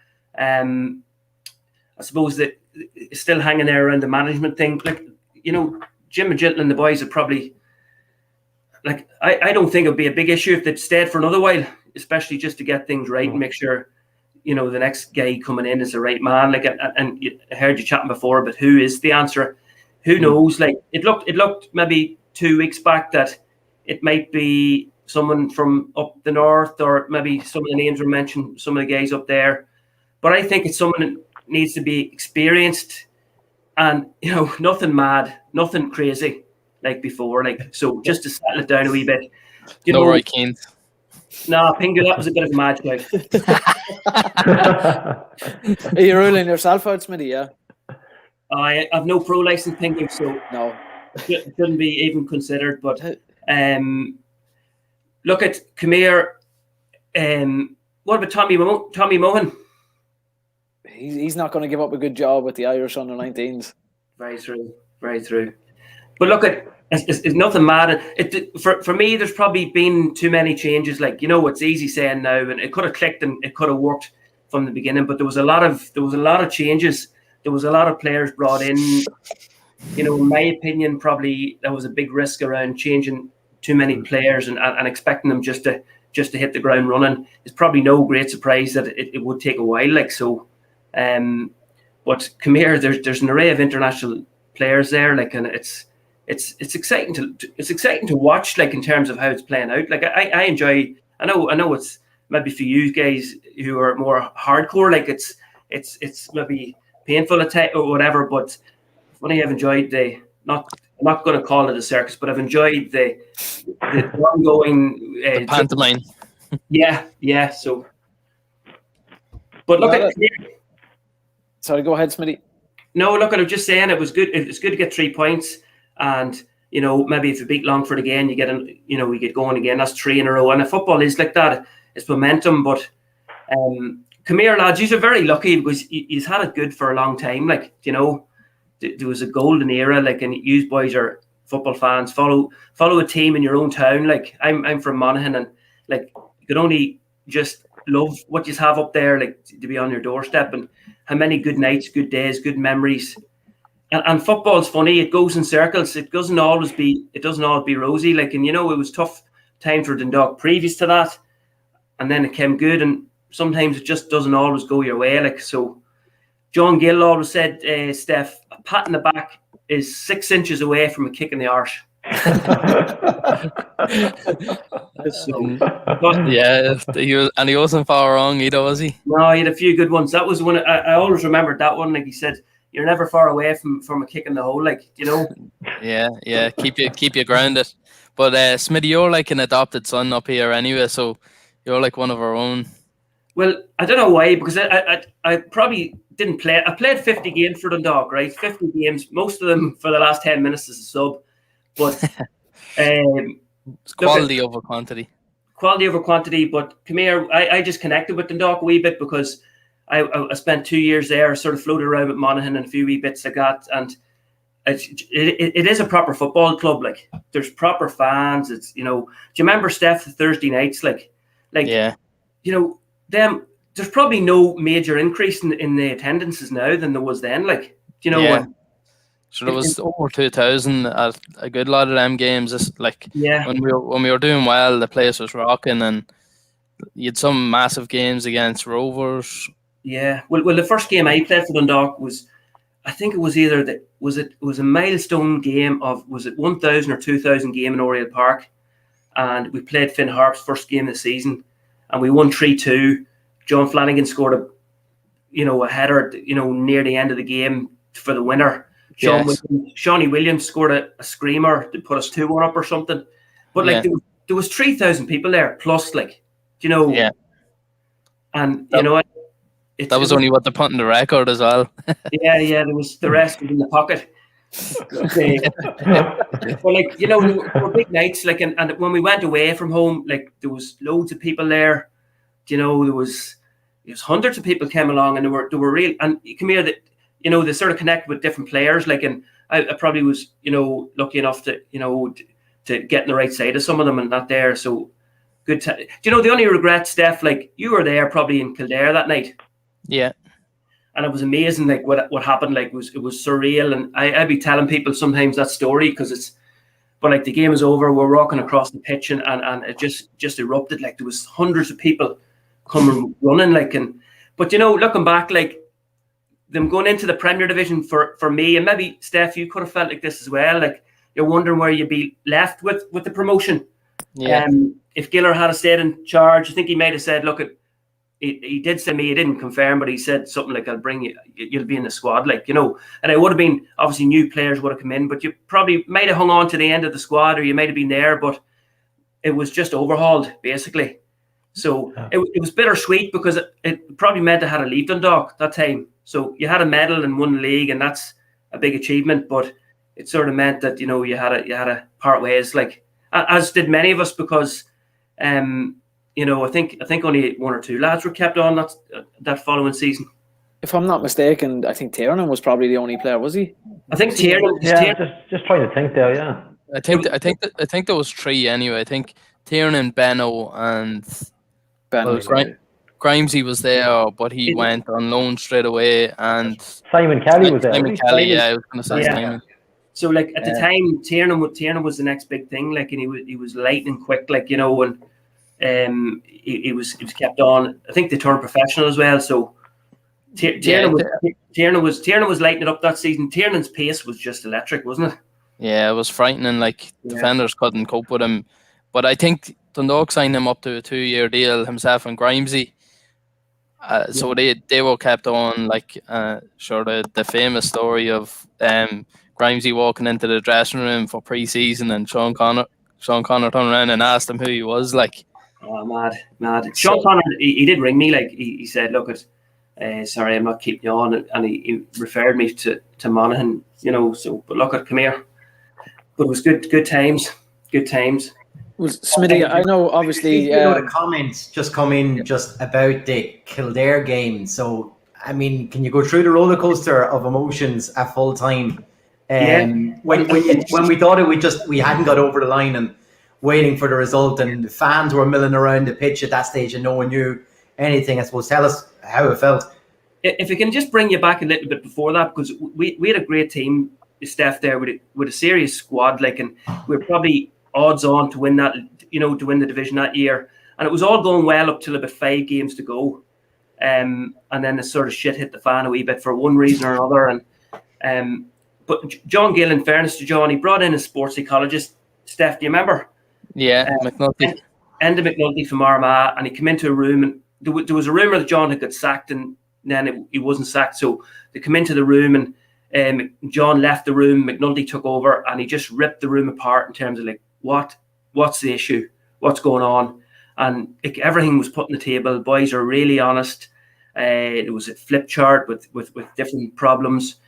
I suppose that it's still hanging there around the management thing. Like, you know, Jim McGinty and the boys would probably, like, I don't think it would be a big issue if they'd stayed for another while, especially just to get things right and make sure, you know, the next guy coming in is the right man. Like, and I heard you chatting before, but who is the answer? Who knows? Like, it looked maybe 2 weeks back that it might be someone from up the north, or maybe some of the names were mentioned, some of the guys up there. But I think it's someone that needs to be experienced and, you know, nothing mad, nothing crazy like before. Like, so just to settle it down a wee bit. You know, Roy Keane. No, Pingu, that was a bit of a mad shout. Are you ruling yourself out, Smitty? Yeah. I have no pro license, Pingu, so No. it shouldn't be even considered. But look at Come Here. What about Tommy Mohan? He's not going to give up a good job with the Irish under-19s. Very true. Very true. But look at it's nothing mad. For me, there's probably been too many changes. Like, you know, it's easy saying now, and it could have clicked and it could have worked from the beginning. But there was a lot of changes. There was a lot of players brought in. You know, in my opinion, probably there was a big risk around changing too many players and expecting them just to hit the ground running. It's probably no great surprise that it would take a while. Like, so, but Come Here, there's an array of international players there. Like, and it's exciting to watch. Like, in terms of how it's playing out. Like, I enjoy. I know it's maybe for you guys who are more hardcore. Like, it's maybe painful at times or whatever. But funny, I've enjoyed I'm not going to call it a circus, but I've enjoyed the ongoing the pantomime. Yeah. So, but look at. Sorry, go ahead, Smitty. No, look, I'm just saying it was good. It's good to get 3 points, and you know, maybe if you beat Longford again, we get going again. That's 3 in a row, and if football is like that, it's momentum. But Come Here, lads, you're very lucky because he's had it good for a long time. Like, you know, there was a golden era. Like, and you boys are football fans. Follow a team in your own town. Like, I'm from Monaghan, and like, you could only just love what you have up there, like, to be on your doorstep, and how many good nights, good days, good memories. And football's funny; it goes in circles. It doesn't always be rosy. Like, and you know, it was tough time for Dundalk previous to that, and then it came good. And sometimes it just doesn't always go your way. Like, so, John Gill always said, Steph, a pat in the back is 6 inches away from a kick in the arse. He wasn't far wrong either, was he? No, he had a few good ones. That was one I always remembered that one. Like, he said, you're never far away from a kick in the hole, like, you know. Yeah, keep you grounded. But Smitty, you're like an adopted son up here anyway, so you're like one of our own. Well, I don't know why, because I probably didn't play. I played 50 games for Dundalk, right? 50 games, most of them for the last 10 minutes as a sub. But it's quality over quantity. Quality over quantity. But Come Here, I just connected with Dundalk a wee bit because I spent 2 years there, sort of floated around with Monaghan and a few wee bits like that. And it is a proper football club. Like, there's proper fans. It's, you know, do you remember, Steph, the Thursday nights? Like, yeah, you know, there's probably no major increase in the attendances now than there was then. Like, you know, yeah. So there was over 2,000 at a good lot of them games. Just like, yeah, when we were doing well, the place was rocking, and you had some massive games against Rovers. Yeah, well, the first game I played for Dundalk was, I think it was either it was a milestone game of, was it 1,000 or 2,000 game in Oriel Park, and we played Finn Harp's first game of the season, and we won 3-2. John Flanagan scored a header, near the end of the game for the winner. Shawnee Williams scored a screamer to put us 2-1 up or something. But like, there was 3,000 people there plus, like, Yeah. And That was only what they put in the record as well. Yeah, there was the rest was in the pocket. Well, like, you know, there were big nights, like, and when we went away from home, like, there was loads of people there. You know, there was hundreds of people came along, and they were real. And you come here, that, you know, they sort of connect with different players. Like, and I probably was, you know, lucky enough to, you know, to get on the right side of some of them and not there. So good. Do you know the only regret, Steph? Like, you were there probably in Kildare that night. Yeah. And it was amazing, like what happened. Like, it was surreal, and I'd be telling people sometimes that story because but like the game is over, we're walking across the pitch, and it just erupted. Like, there was hundreds of people coming running, like, but you know, looking back, like, them going into the Premier Division for me, and maybe Steph, you could have felt like this as well. Like, you're wondering where you'd be left with the promotion. Yeah. If Giller had stayed in charge, I think he might have said, look, he did say to me, he didn't confirm, but he said something like, I'll bring you, you'll be in the squad, like, you know. And it would have been, obviously, new players would have come in, but you probably might have hung on to the end of the squad, or you might have been there, but it was just overhauled, basically. So it was bittersweet, because it probably meant I had to leave Dundalk that time. So you had a medal and won the league, and that's a big achievement, but it sort of meant that, you know, you had to part ways, like, as did many of us, because you know, I think only one or two lads were kept on that following season. If I'm not mistaken, I think Tiernan was probably the only player, was he? I think Tiernan. Yeah, just trying to think there. Yeah, I think there was three anyway. I think Tiernan, Benno, and Grimesy was there, but he went on loan straight away. And Simon Kelly was there. Simon Kelly, yeah, I was going to say Simon. So, like, at the time, Tiernan was the next big thing. Like, and he was lightning quick, like, you know, and he was kept on. I think they turned professional as well. So Tiernan was lighting it up that season. Tiernan's pace was just electric, wasn't it? Yeah, it was frightening. Like, defenders couldn't cope with him. But I think Dundalk signed him up to a 2-year deal, himself and Grimesy. So they were kept on. Like, sure, the famous story of Grimesy walking into the dressing room for pre-season, and Sean Connor turned around and asked him who he was. Like, oh, mad. Sean Connor, he did ring me. Like, he said, look, sorry, I'm not keeping you on, and he referred me to Monaghan. You know, so, but look, come here. But it was good times. Well, Smitty, I know, obviously, you know, the comments just come in just about the Kildare game. So, I mean, can you go through the roller coaster of emotions at full time? When we thought we hadn't got over the line and waiting for the result, and the fans were milling around the pitch at that stage, and no one knew anything. I suppose, tell us how it felt. If we can just bring you back a little bit before that, because we had a great team, Steph, there with a serious squad, like, and we were probably odds on to win that, you know, to win the division that year, and it was all going well up till about 5 games to go, and then the sort of shit hit the fan a wee bit for one reason or another, and but John Gill, in fairness to John, he brought in a sports psychologist. Steph, do you remember? Yeah, McNulty. Enda McNulty from Armagh, and he came into a room, and there was a rumour that John had got sacked, and then he wasn't sacked. So they come into the room, and John left the room. McNulty took over, and he just ripped the room apart in terms of, like, what's the issue, what's going on, and like, everything was put on the table. Boys are really honest. It was a flip chart with different problems.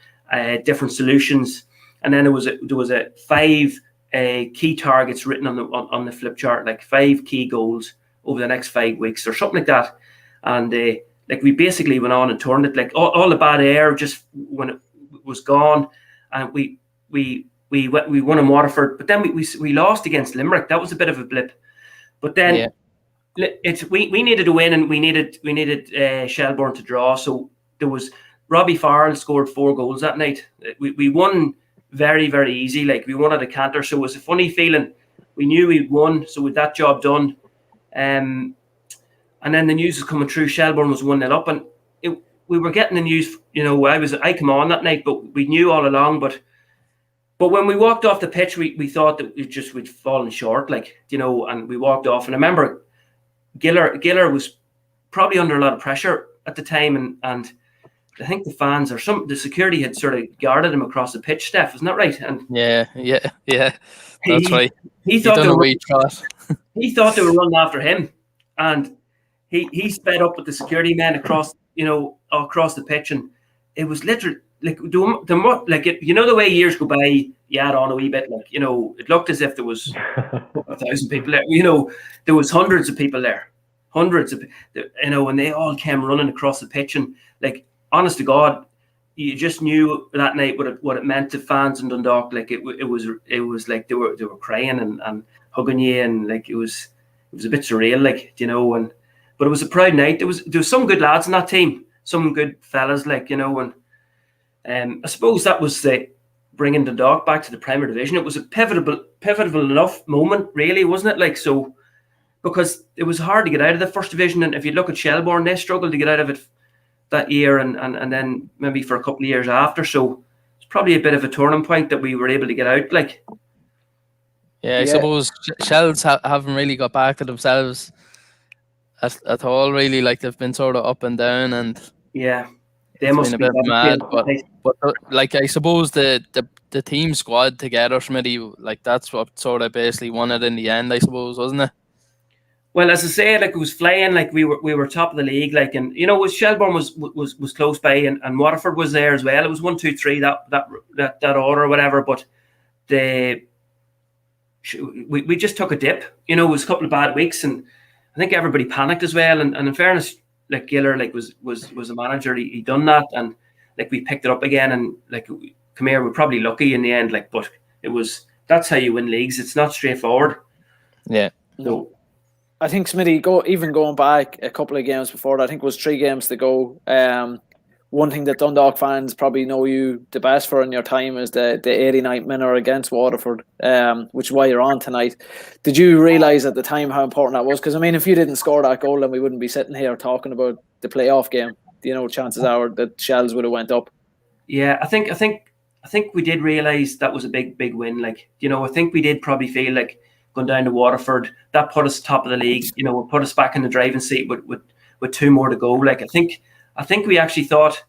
Different solutions, and then there was a 5 key targets written on the flip chart, like 5 key goals over the next 5 weeks or something like that. And like, we basically went on and turned it, like, all the bad air just when it was gone, and we won in Waterford, but then we lost against Limerick. That was a bit of a blip, but then we needed a win, and we needed Shelbourne to draw. So there was. Robbie Farrell scored 4 goals that night. We won very, very easy. Like, we won at a canter. So it was a funny feeling. We knew we'd won, so with that job done. And then the news was coming through. Shelbourne was 1-0 up, and we were getting the news. You know, I come on that night, but we knew all along. But when we walked off the pitch, we thought that we'd fallen short, like, you know. And we walked off, and I remember Giller was probably under a lot of pressure at the time, and I think the fans or the security had sort of guarded him across the pitch, Steph, isn't that right? And yeah, that's right. He thought they were running after him, and he sped up with the security men across across the pitch, and it was literally like the way years go by, you add on a wee bit, it looked as if there was 1,000 people there. There was hundreds of people there, and they all came running across the pitch, and honest to God, you just knew that night what it meant to fans in Dundalk. It was like they were crying and hugging you, and it was a bit surreal, but it was a proud night. There was some good lads in that team, some good fellas, and I suppose that was bringing Dundalk back to the Premier Division. It was a pivotal enough moment, really, wasn't it? Because it was hard to get out of the First Division, and if you look at Shelbourne, they struggled to get out of it that year, and then maybe for a couple of years after. So it's probably a bit of a turning point that we were able to get out. I suppose Shells haven't really got back to themselves at all, really. They've been sort of up and down, and they must been be a bit mad. But I suppose the team squad together, Smitty, that's what sort of basically won it in the end, I suppose, wasn't it? Well, as I say, it was flying. We were top of the league, and Shelbourne was close by, and Waterford was there as well. It was 1, 2, 3 that order or whatever. But we just took a dip. It was a couple of bad weeks, and I think everybody panicked as well. And in fairness, Giller was a manager. He done that, and we picked it up again. And come here, we're probably lucky in the end. But that's how you win leagues. It's not straightforward. Yeah. So. I think, Smitty, going back a couple of games before that, I think it was 3 games to go. One thing that Dundalk fans probably know you the best for in your time is the 89th minute against Waterford, which is why you're on tonight. Did you realise at the time how important that was? Because, if you didn't score that goal, then we wouldn't be sitting here talking about the playoff game. Chances are that Shells would have went up. Yeah, I think we did realise that was a big win. I think we did probably feel going down to Waterford, that put us top of the league. Put us back in the driving seat with 2 more to go. I think we actually thought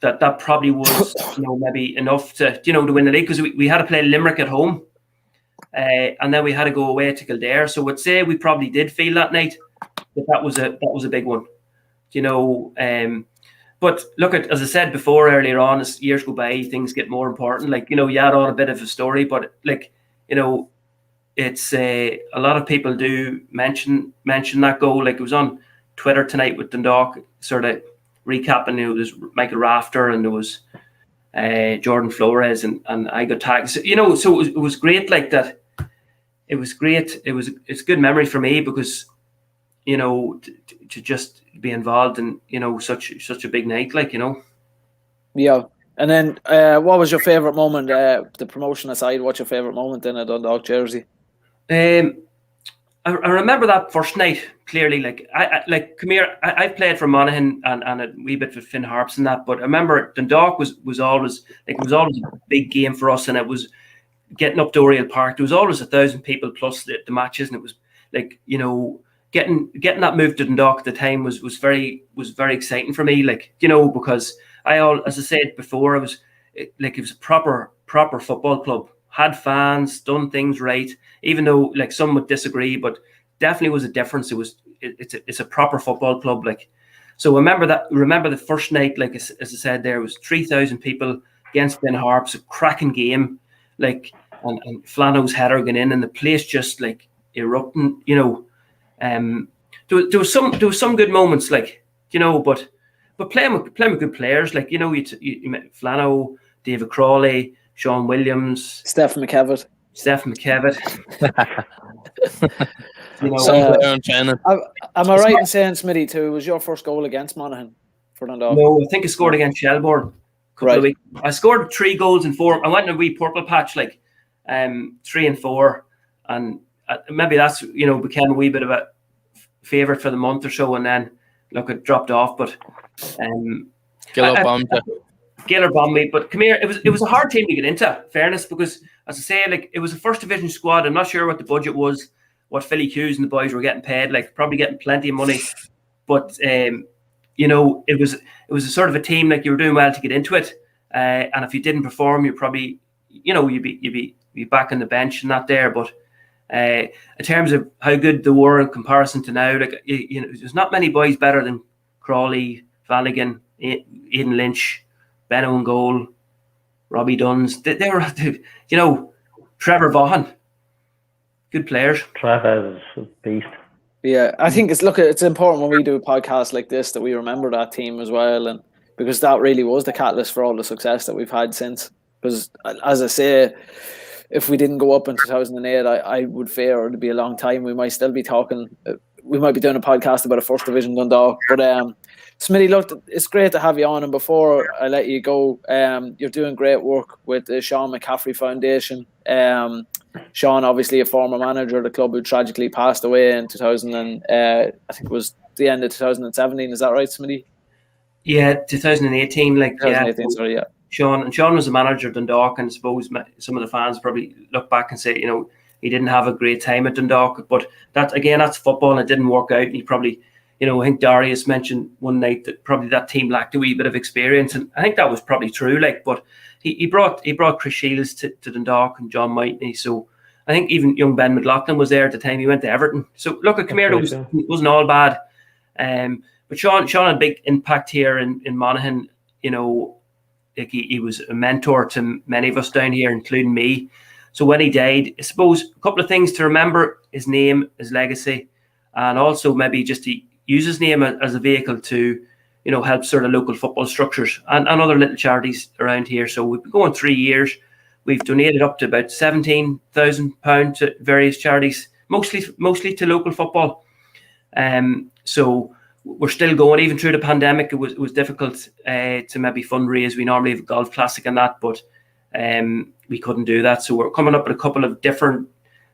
that probably was maybe enough to win the league, because we had to play Limerick at home, and then we had to go away to Kildare. So I'd say we probably did feel that night that was a big one. But look, as I said before earlier on, as years go by, things get more important. You add on a bit of a story, but it's a lot of people do mention that goal. It was on Twitter tonight with Dundalk, sort of recapping. There's Michael Rafter, and there was Jordan Flores, and I got tagged. So, so it was great that. It was great. It's a good memory for me, because to just be involved in such a big night, Yeah. And then what was your favourite moment, the promotion aside, what's your favourite moment in a Dundalk jersey? I remember that first night clearly. Come here, I've played for Monaghan and a wee bit for Finn Harps and that, but I remember Dundalk was always a big game for us, and it was getting up to Oriel Park. There was always 1,000 people plus the matches, and it was getting that move to Dundalk at the time was very exciting for me. Because as I said before, it was a proper football club. Had fans, done things right, even though some would disagree, but definitely was a difference. It's a proper football club. So remember the first night, as I said, there was 3,000 people against Ben Harps, a cracking game, and Flano's header going in, and the place just erupting. There was some good moments, but playing with good players, you met Flano, David Crawley, Sean Williams, Stephen McKevitt. Am I right in saying, Smitty, too, was your first goal against Monaghan for Dundalk? No, I think I scored against Shelbourne. Right. I scored 3 goals and 4. I went in a wee purple patch, 3 and 4, and maybe that's became a wee bit of a favourite for the month or so, and then it dropped off. But Gaylor bombed me, but come here. It was a hard team to get into, fairness, because as I say, it was a first division squad. I'm not sure what the budget was, what Philly Hughes and the boys were getting paid. Probably getting plenty of money, but it was a sort of a team you were doing well to get into it, and if you didn't perform, you probably you'd be back on the bench and not there. But in terms of how good they were in comparison to now, there's not many boys better than Crawley, Flanagan, Aidan Lynch, Benno in goal, Robbie Duns. They were, Trevor Vaughan. Good players. Trevor is a beast. Yeah, I think it's important when we do a podcast like this that we remember that team as well, and because that really was the catalyst for all the success that we've had since. Because as I say, if we didn't go up in 2008, I would fear it'd be a long time. We might still be talking. We might be doing a podcast about a first division Dundalk. But Smitty, look, it's great to have you on. And before I let you go, you're doing great work with the Sean McCaffrey Foundation. Sean, obviously a former manager of the club who tragically passed away in 2000, and I think it was the end of 2017. Is that right, Smitty? Yeah, 2018. 2018, sorry, yeah. Sean was the manager of Dundalk, and I suppose some of the fans probably look back and say, he didn't have a great time at Dundalk. But that's football, and it didn't work out. And he probably, I think Darius mentioned one night that probably that team lacked a wee bit of experience, and I think that was probably true. But he brought Chris Shields to Dundalk and John Whitney. So I think even young Ben McLaughlin was there at the time he went to Everton. So look, at Camero wasn't all bad. But Sean had a big impact here in Monaghan. He was a mentor to many of us down here, including me. So when he died, I suppose a couple of things to remember: his name, his legacy, and also maybe just to use his name as a vehicle to, help sort of local football structures and other little charities around here. So we've been going 3 years. We've donated up to about £17,000 to various charities, mostly to local football. So we're still going, even through the pandemic. It was difficult to maybe fundraise. We normally have a golf classic and that, but we couldn't do that. So we're coming up with a couple of different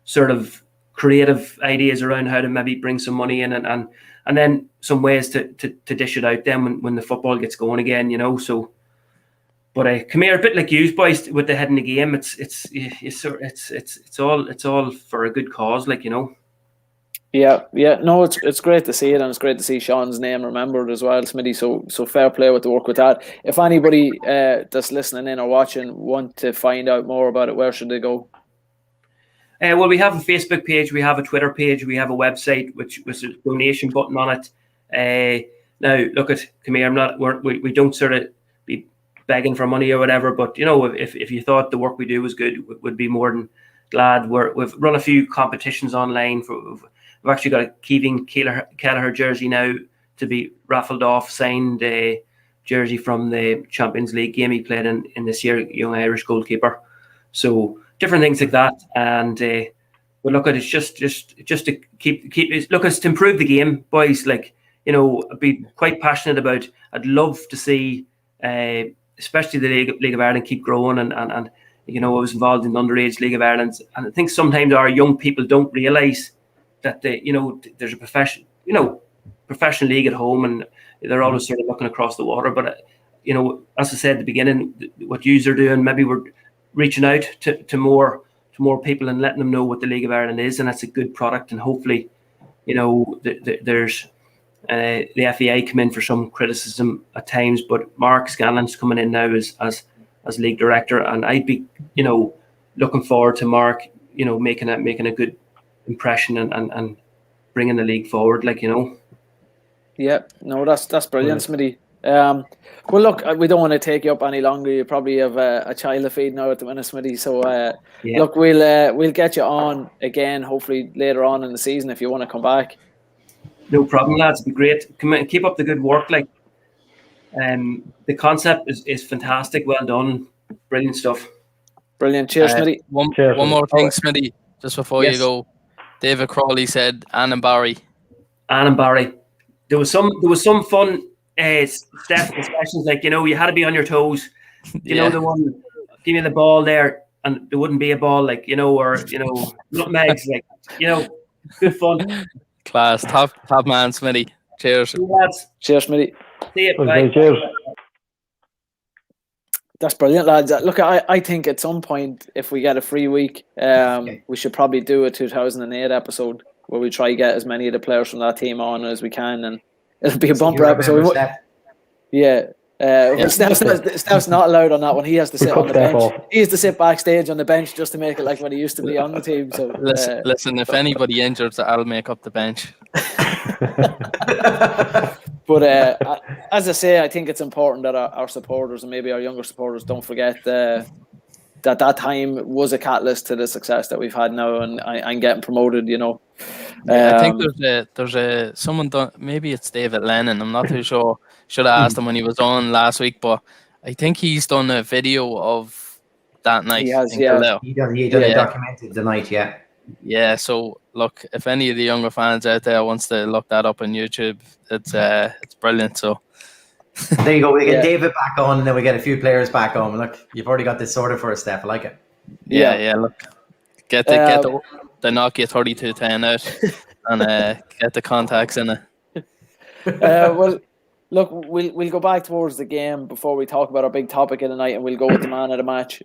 sort of creative ideas around how to maybe bring some money in and then some ways to dish it out then when the football gets going again, So, but come here, a bit like you boys with the head in the game. It's all for a good cause, Yeah. No, it's great to see it, and it's great to see Sean's name remembered as well, Smitty. So fair play with the work with that. If anybody that's listening in or watching want to find out more about it, where should they go? Well, we have a Facebook page, we have a Twitter page, we have a website which was a donation button on it. Now, look come here. We don't sort of be begging for money or whatever, but if you thought the work we do was good, would be more than glad. We've run a few competitions online. We've actually got a Keeving Kelleher jersey now to be raffled off, signed jersey from the Champions League game he played in this year, young Irish goalkeeper. So different things like that, and but look, it's just to keep it's to improve the game, boys. I'd be quite passionate about. I'd love to see, especially the League of Ireland keep growing, and I was involved in the underage League of Ireland, and I think sometimes our young people don't realise that there's a professional league at home, and they're always sort of looking across the water. But as I said at the beginning, what yous are doing, maybe we're reaching out to more people and letting them know what the League of Ireland is, and that's a good product. And hopefully, there's the FAI come in for some criticism at times, but Mark Scanlon's coming in now as league director, and I'd be looking forward to Mark making a good impression and bringing the league forward. Yeah, no, that's brilliant, Smitty. Well, look, we don't want to take you up any longer. You probably have a child to feed now at the minute, Smitty. So, look, we'll get you on again, hopefully later on in the season if you want to come back. No problem, lads. It'd be great. Keep up the good work. The concept is fantastic. Well done. Brilliant stuff. Brilliant. Cheers, Smitty. One more thing, Smitty, just before you go. David Crawley said Ann and Barry. There was some fun stuff discussions, you had to be on your toes. You know the one, give me the ball there, and there wouldn't be a ball, or nutmegs, good fun. Class, top man, Smitty. Cheers. Cheers, Smitty. See you. Bye. Cheers. That's brilliant, lads. Look, I think at some point, if we get a free week, we should probably do a 2008 episode where we try to get as many of the players from that team on as we can, and it'll be a bumper episode. Steph's not allowed on that one. He has to sit on the bench. He has to sit backstage on the bench just to make it like when he used to be on the team. So listen, if anybody injured, I'll make up the bench. But as I say, I think it's important that our supporters and maybe our younger supporters don't forget that time was a catalyst to the success that we've had now and getting promoted. I think there's someone done. Maybe it's David Lennon. I'm not too sure. Should have asked him when he was on last week, but I think he's done a video of that night. He has, in yeah. Kildare. He done documented the night, yeah. Yeah, so look, if any of the younger fans out there wants to look that up on YouTube, it's brilliant. So there you go. We get David back on, and then we get a few players back on. Look, you've already got this sorted for us, Steph. I like it. Yeah. Look, get the Nokia 3210 out and get the contacts in it. Well, look, we'll go back towards the game before we talk about our big topic of the night, and we'll go with the man of the match.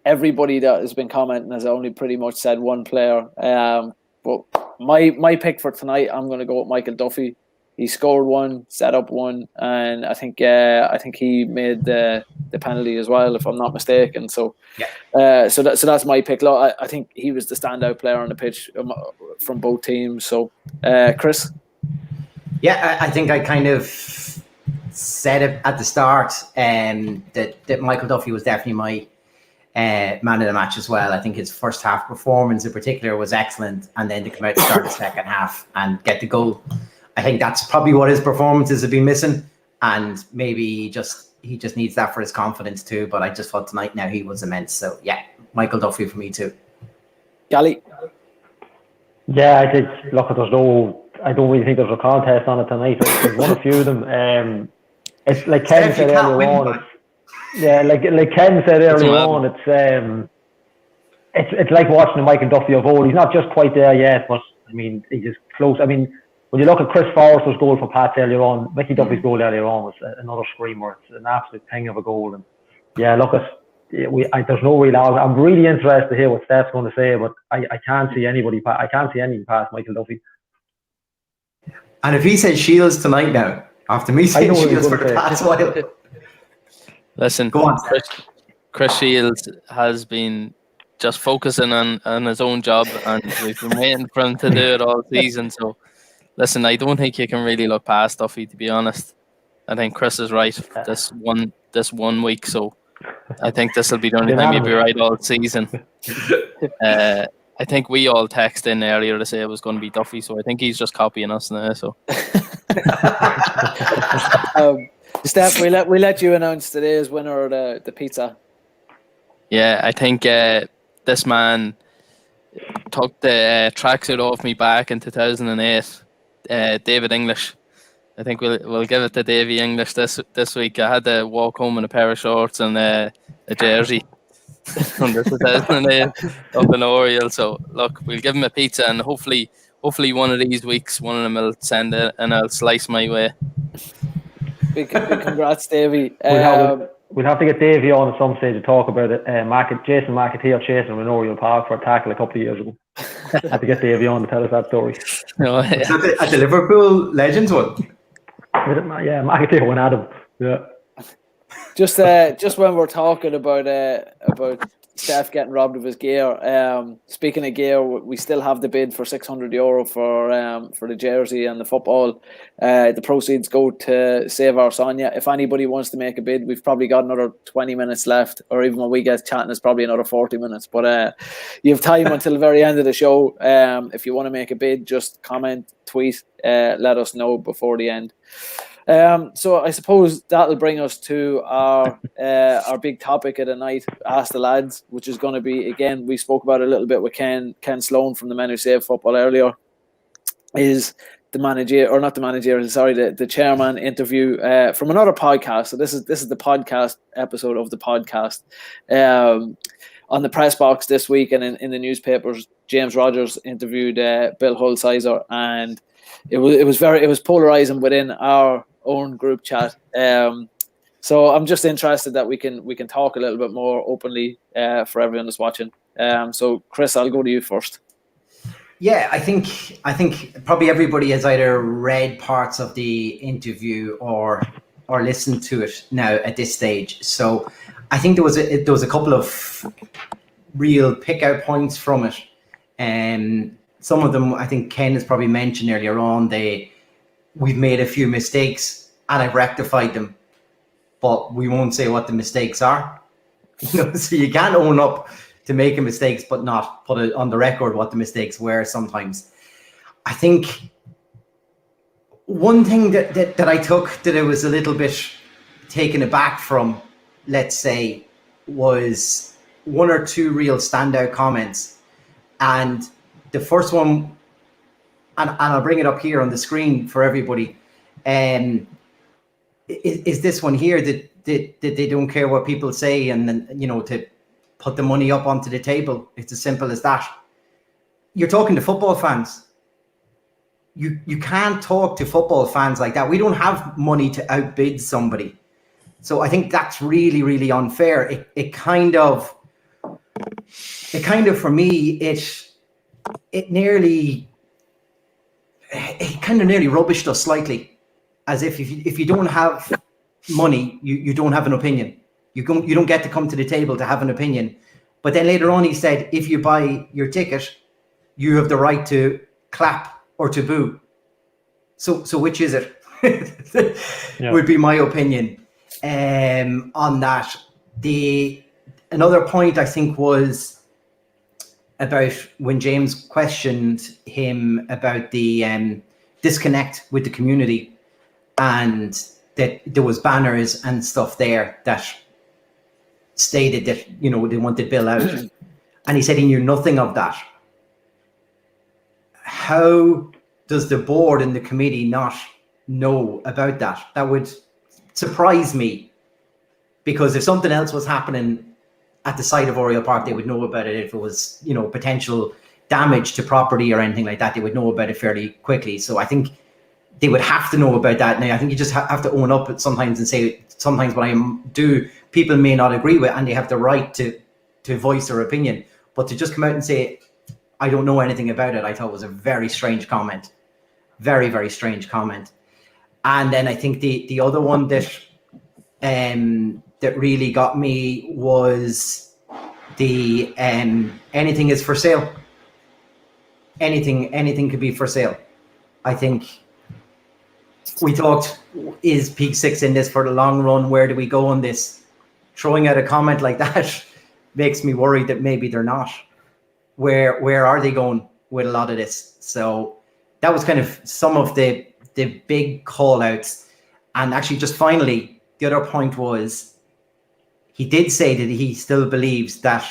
Everybody that has been commenting has only pretty much said one player. But my pick for tonight, I'm going to go with Michael Duffy. He scored one, set up one, and I think he made the penalty as well, if I'm not mistaken. So, so that's my pick. Look, I think he was the standout player on the pitch from both teams. So, Chris. Yeah, I think I kind of said it at the start, that Michael Duffy was definitely my man of the match as well. I think his first half performance in particular was excellent, and then to come out to start the second half and get the goal. I think that's probably what his performances have been missing, and maybe he just needs that for his confidence too. But I just thought tonight now he was immense. So yeah, Michael Duffy for me too. Gally. Yeah, I think. Look, I don't really think there's a contest on it tonight. There's one or few of them. It's like Ken said earlier on. Like Ken said earlier on, it's like watching a Michael Duffy of old. He's not just quite there yet, but I mean, he's just close. I mean, when you look at Chris Forrester's goal for Pats earlier on, Mickey Duffy's goal earlier on was another screamer. It's an absolute thing of a goal. And yeah, look, there's no real. I'm really interested to hear what Steph's going to say, but I can't see anybody. I can't see anything past Michael Duffy. And if he says Shields tonight now, after me saying Shields for the past while. Listen, go on, Chris Shields has been just focusing on his own job, and we've been waiting for him to do it all season. So, listen, I don't think you can really look past Duffy, to be honest. I think Chris is right this one week, so I think this will be the only time he'll be right all season. I think we all texted in earlier to say it was going to be Duffy, so I think he's just copying us now. So, Steph, we let you announce today's winner of the pizza. Yeah, I think this man took the tracksuit off me back in 2008. David English. I think we'll give it to Davy English this week. I had to walk home in a pair of shorts and a jersey from the 2008 up in Oriel. So look, we'll give him a pizza, and hopefully one of these weeks, one of them will send it and I'll slice my way. Big congrats, Davy. We'll have to get Davy on at some stage to talk about it. Jason McAteer chasing him in Oriel Park for a tackle a couple of years ago. Have to get Davy on to tell us that story. Oh, yeah. Is that at the Liverpool Legends one? Yeah, McAteer went at him. Yeah. Just when we're talking about Steph getting robbed of his gear. Speaking of gear, we still have the bid for €600 for the jersey and the football. The proceeds go to Save Our Sonia. If anybody wants to make a bid, we've probably got another 20 minutes left, or even when we get chatting, it's probably another 40 minutes. But you have time until the very end of the show. If you want to make a bid, just comment, tweet, let us know before the end. So I suppose that'll bring us to our big topic of the night, Ask the Lads, which is going to be, again, we spoke about it a little bit with Ken Sloane from the Men Who Save Football earlier, is the chairman interview from another podcast. So this is the podcast episode of the podcast. On the press box this week and in the newspapers, James Rogers interviewed Bill Hulsizer, and it was polarizing within our own group chat. So I'm just interested that we can talk a little bit more openly for everyone that's watching. So Chris, I'll go to you first. Yeah, I think probably everybody has either read parts of the interview or listened to it now at this stage. So I think there was a couple of real pick out points from it, and some of them I think Ken has probably mentioned earlier on. We've made a few mistakes and I've rectified them, but we won't say what the mistakes are. So you can't own up to making mistakes, but not put it on the record what the mistakes were sometimes. I think one thing that I took that I was a little bit taken aback from, let's say, was one or two real standout comments. And the first one, and I'll bring it up here on the screen for everybody, is this one here, that they don't care what people say, and then, to put the money up onto the table. It's as simple as that. You're talking to football fans. You can't talk to football fans like that. We don't have money to outbid somebody. So I think that's really, really unfair. It kind of for me, it nearly rubbished us slightly, as if you don't have money, you don't have an opinion. You don't get to come to the table to have an opinion. But then later on, he said, if you buy your ticket, you have the right to clap or to boo. So which is it? Yeah. Would be my opinion on that. Another point I think was about when James questioned him about the disconnect with the community, and that there was banners and stuff there that stated that, they wanted Bill out. And he said he knew nothing of that. How does the board and the committee not know about that? That would surprise me, because if something else was happening at the site of Oriel Park, they would know about it. If it was, potential damage to property or anything like that, they would know about it fairly quickly. So I think they would have to know about that. Now, I think you just have to own up sometimes and say, sometimes what I do, people may not agree with, and they have the right to voice their opinion. But to just come out and say, I don't know anything about it, I thought was a very strange comment. Very, very strange comment. And then I think the other one that really got me was the anything is for sale. Anything could be for sale. I think we talked, is Peak Six in this for the long run? Where do we go on this? Throwing out a comment like that makes me worried that maybe they're not. Where are they going with a lot of this? So that was kind of some of the big call outs. And actually, just finally, the other point was, he did say that he still believes that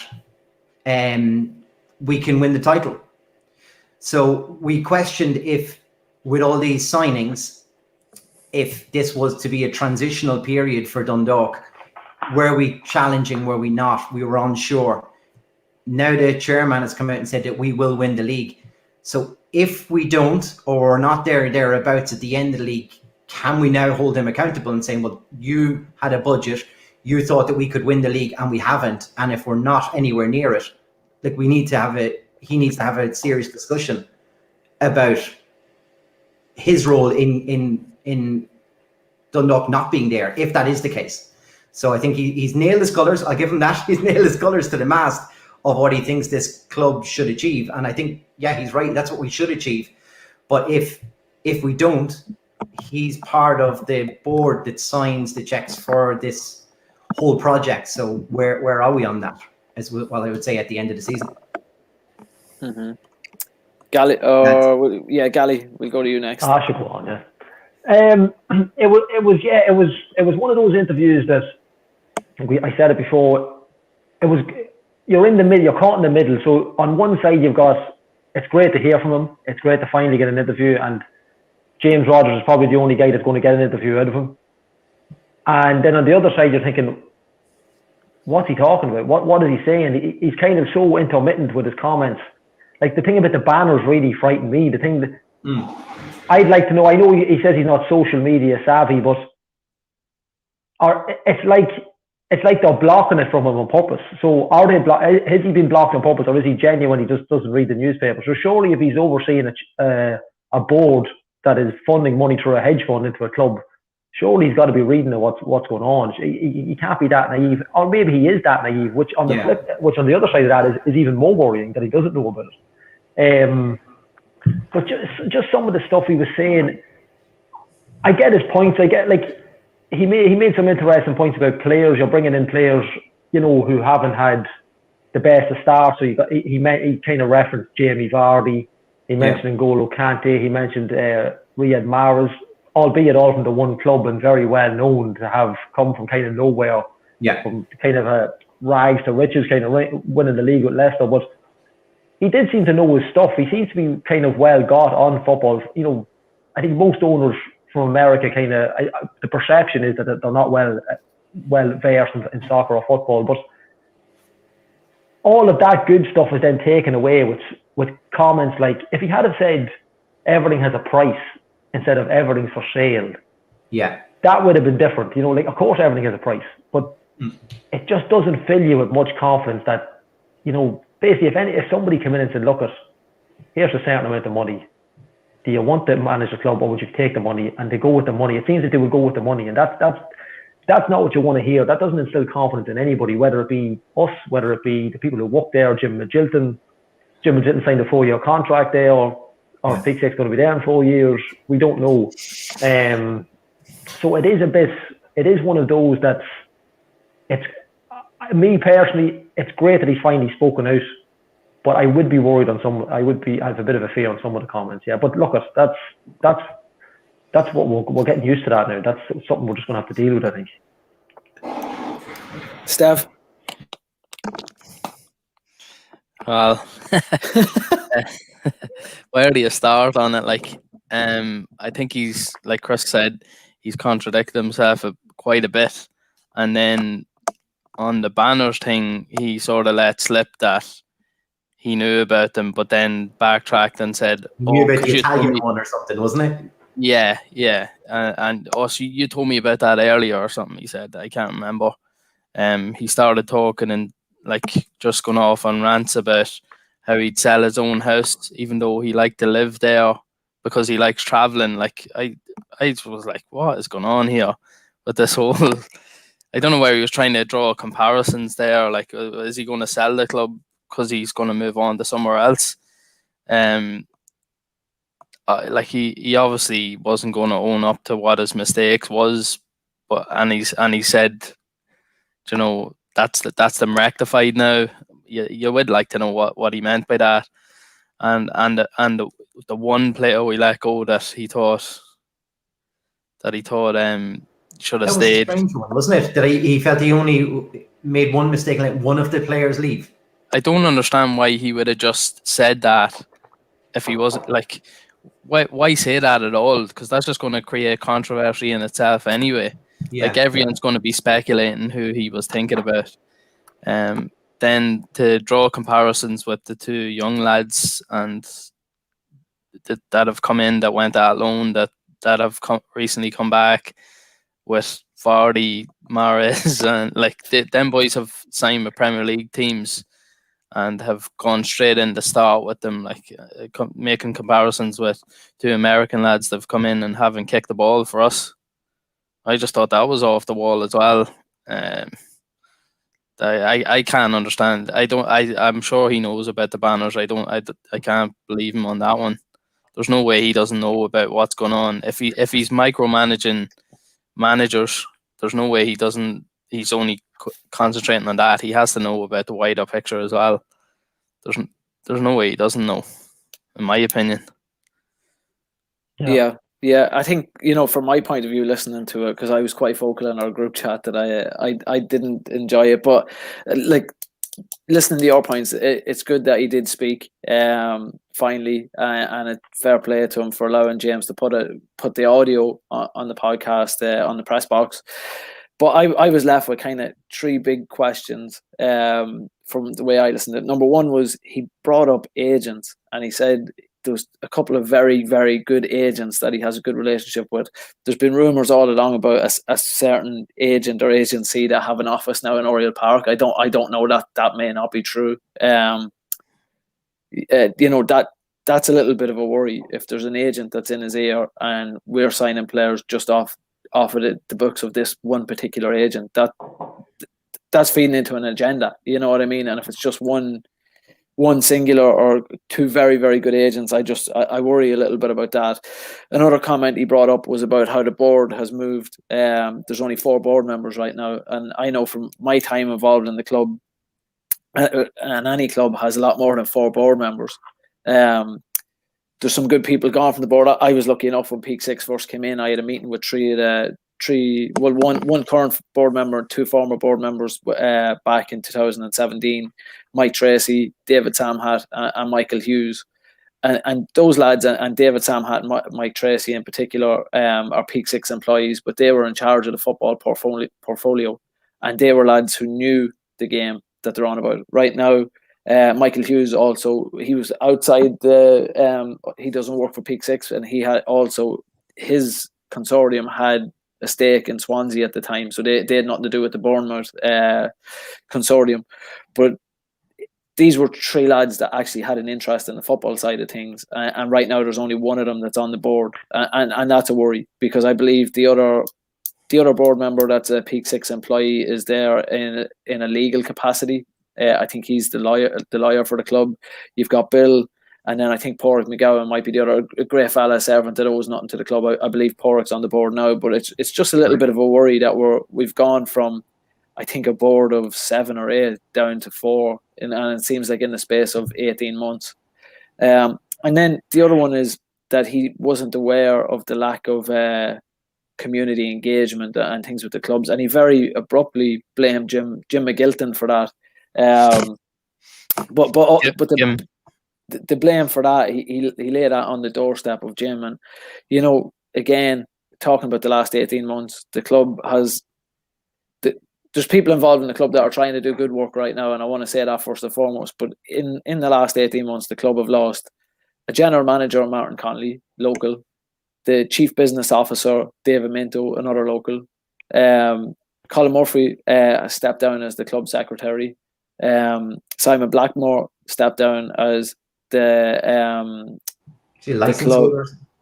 we can win the title. So we questioned if, with all these signings, if this was to be a transitional period for Dundalk. Were we challenging? Were we not? We were unsure. Now the chairman has come out and said that we will win the league. So if we don't, or we're not thereabouts at the end of the league, can we now hold him accountable and saying, well, you had a budget, you thought that we could win the league and we haven't, and if we're not anywhere near it, like, he needs to have a serious discussion about his role in Dundalk not being there, if that is the case. So I think he's nailed his colours. I'll give him that. He's nailed his colours to the mast of what he thinks this club should achieve. And I think, yeah, he's right. That's what we should achieve. But if we don't, he's part of the board that signs the checks for this whole project. So where are we on that? As well, I would say at the end of the season. Mm-hmm. Gally, Gally, we'll go to you next. I should go on. Yeah. It was one of those interviews that I said it before. It was, you're in the middle, you're caught in the middle. So on one side you've got, it's great to hear from him. It's great to finally get an interview, and James Rogers is probably the only guy that's going to get an interview out of him. And then on the other side you're thinking, what's he talking about? What is he saying? He's kind of so intermittent with his comments. Like, the thing about the banners really frightened me. The thing that I'd like to know, I know he says he's not social media savvy, but it's like they're blocking it from him on purpose. So has he been blocked on purpose, or is he genuine? He just doesn't read the newspaper. So surely if he's overseeing a board that is funding money through a hedge fund into a club, surely he's got to be reading what's going on. He can't be that naive, or maybe he is that naive, which on the other side of that is even more worrying, that he doesn't know about it. But just some of the stuff he was saying, I get his points. I get he made some interesting points about players. You're bringing in players, who haven't had the best of starts. So he kind of referenced Jamie Vardy. He mentioned N'Golo Kante. He mentioned Riyad Mahrez, albeit all from the one club and very well known to have come from kind of nowhere. Yeah. From kind of a rags to riches, kind of winning the league with Leicester. But he did seem to know his stuff. He seems to be kind of well got on football. I think most owners from America the perception is that they're not well versed in soccer or football. But all of that good stuff is then taken away with comments like, if he had have said everything has a price instead of everything's for sale, that would have been different. Of course everything has a price, but it just doesn't fill you with much confidence that, basically if somebody came in and said, look, here's a certain amount of money. Do you want to manage the club, or would you take the money? And they go with the money. It seems that they would go with the money, and that's not what you want to hear. That doesn't instill confidence in anybody, whether it be us, whether it be the people who work there, Jim Magilton. Jim Magilton signed a 4-year contract there, or Big Six going to be there in 4 years. We don't know. So it is one of those me personally, it's great that he's finally spoken out, but I would be worried on some. I have a bit of a fear on some of the comments. Yeah, but look, that's what we're getting used to that now. That's something we're just going to have to deal with, I think. Steph? Well, where do you start on it? I think he's, like Chris said, he's contradicted himself quite a bit. And then on the banners thing, he sort of let slip that he knew about them, but then backtracked and said, he knew about the Italian one or something, wasn't it? Yeah. And also, you told me about that earlier or something, he said. I can't remember. He started talking and just going off on rants about how he'd sell his own house, even though he liked to live there because he likes traveling. I was like, what is going on here with this whole... I don't know where he was trying to draw comparisons there. Is he going to sell the club because he's going to move on to somewhere else? He obviously wasn't going to own up to what his mistakes was, and he said, that's them rectified now. You would like to know what he meant by that, and the one player we let go that he thought should have stayed. That was a strange one, wasn't it? That he felt he only made one mistake and let one of the players leave. I don't understand why he would have just said that if he wasn't why say that at all? Because that's just going to create controversy in itself anyway. Everyone's going to be speculating who he was thinking about. Then to draw comparisons with the two young lads and that have come in, that went out loan, that have recently come back with Vardy, Mahrez, and them boys have signed with Premier League teams and have gone straight in to start with them, making comparisons with two American lads that have come in and haven't kicked the ball for us. I just thought that was off the wall as well. I can't understand. I'm sure he knows about the banners. I can't believe him on that one. There's no way he doesn't know about what's going on. If he's micromanaging managers, there's no way he doesn't. He's only concentrating on that. He has to know about the wider picture as well. There's no way he doesn't know, in my opinion. Yeah. I think, from my point of view, listening to it, because I was quite vocal in our group chat that I didn't enjoy it, but listening to your points, it's good that he did speak finally, and a fair play to him for allowing James to put the audio on the podcast on the press box. But I was left with kind of three big questions from the way I listened to it. Number one was he brought up agents, and he said there's a couple of very, very good agents that he has a good relationship with. There's been rumours all along about a certain agent or agency that have an office now in Oriel Park. I don't know that may not be true. That's a little bit of a worry if there's an agent that's in his ear and we're signing players just off of the books of this one particular agent. That's feeding into an agenda. You know what I mean? And if it's just one one singular or two very, very good agents. I worry a little bit about that. Another comment he brought up was about how the board has moved. There's only 4 board members right now, and I know from my time involved in the club, and any club has a lot more than 4 board members. There's some good people gone from the board. I was lucky enough when Peak Six first came in. I had a meeting with one current board member and 2 former board members back in 2017, Mike Tracy, David Samhat, and Michael Hughes. And those lads, and David Samhat and Mike Tracy in particular, are Peak Six employees, but they were in charge of the football portfolio, and they were lads who knew the game that they're on about. Right now, Michael Hughes also, he was outside he doesn't work for Peak Six, and he had also, his consortium had a stake in Swansea at the time, so they had nothing to do with the Bournemouth consortium. But these were 3 lads that actually had an interest in the football side of things, and right now there's only one of them that's on the board, and that's a worry, because I believe the other board member that's a Peak Six employee is there in a legal capacity. I think he's the lawyer for the club. You've got Bill, and then I think Porrick McGowan might be the other, a great fella, servant that owes nothing to the club. I believe Porrick's on the board now, but it's just a little bit of a worry that we've gone from, I think, a board of 7 or 8 down to 4, and it seems like in the space of 18 months. And then the other one is that he wasn't aware of the lack of community engagement and things with the clubs, and he very abruptly blamed Jim McGilton for that. But the blame for that, he laid that on the doorstep of Jim. And again, talking about the last 18 months, the club has there's people involved in the club that are trying to do good work right now, and I want to say that first and foremost. But in the last 18 months, the club have lost a general manager, Martin Connolly, local, the chief business officer, David Minto, another local, Colin Murphy stepped down as the club secretary, Simon Blackmore stepped down as the club.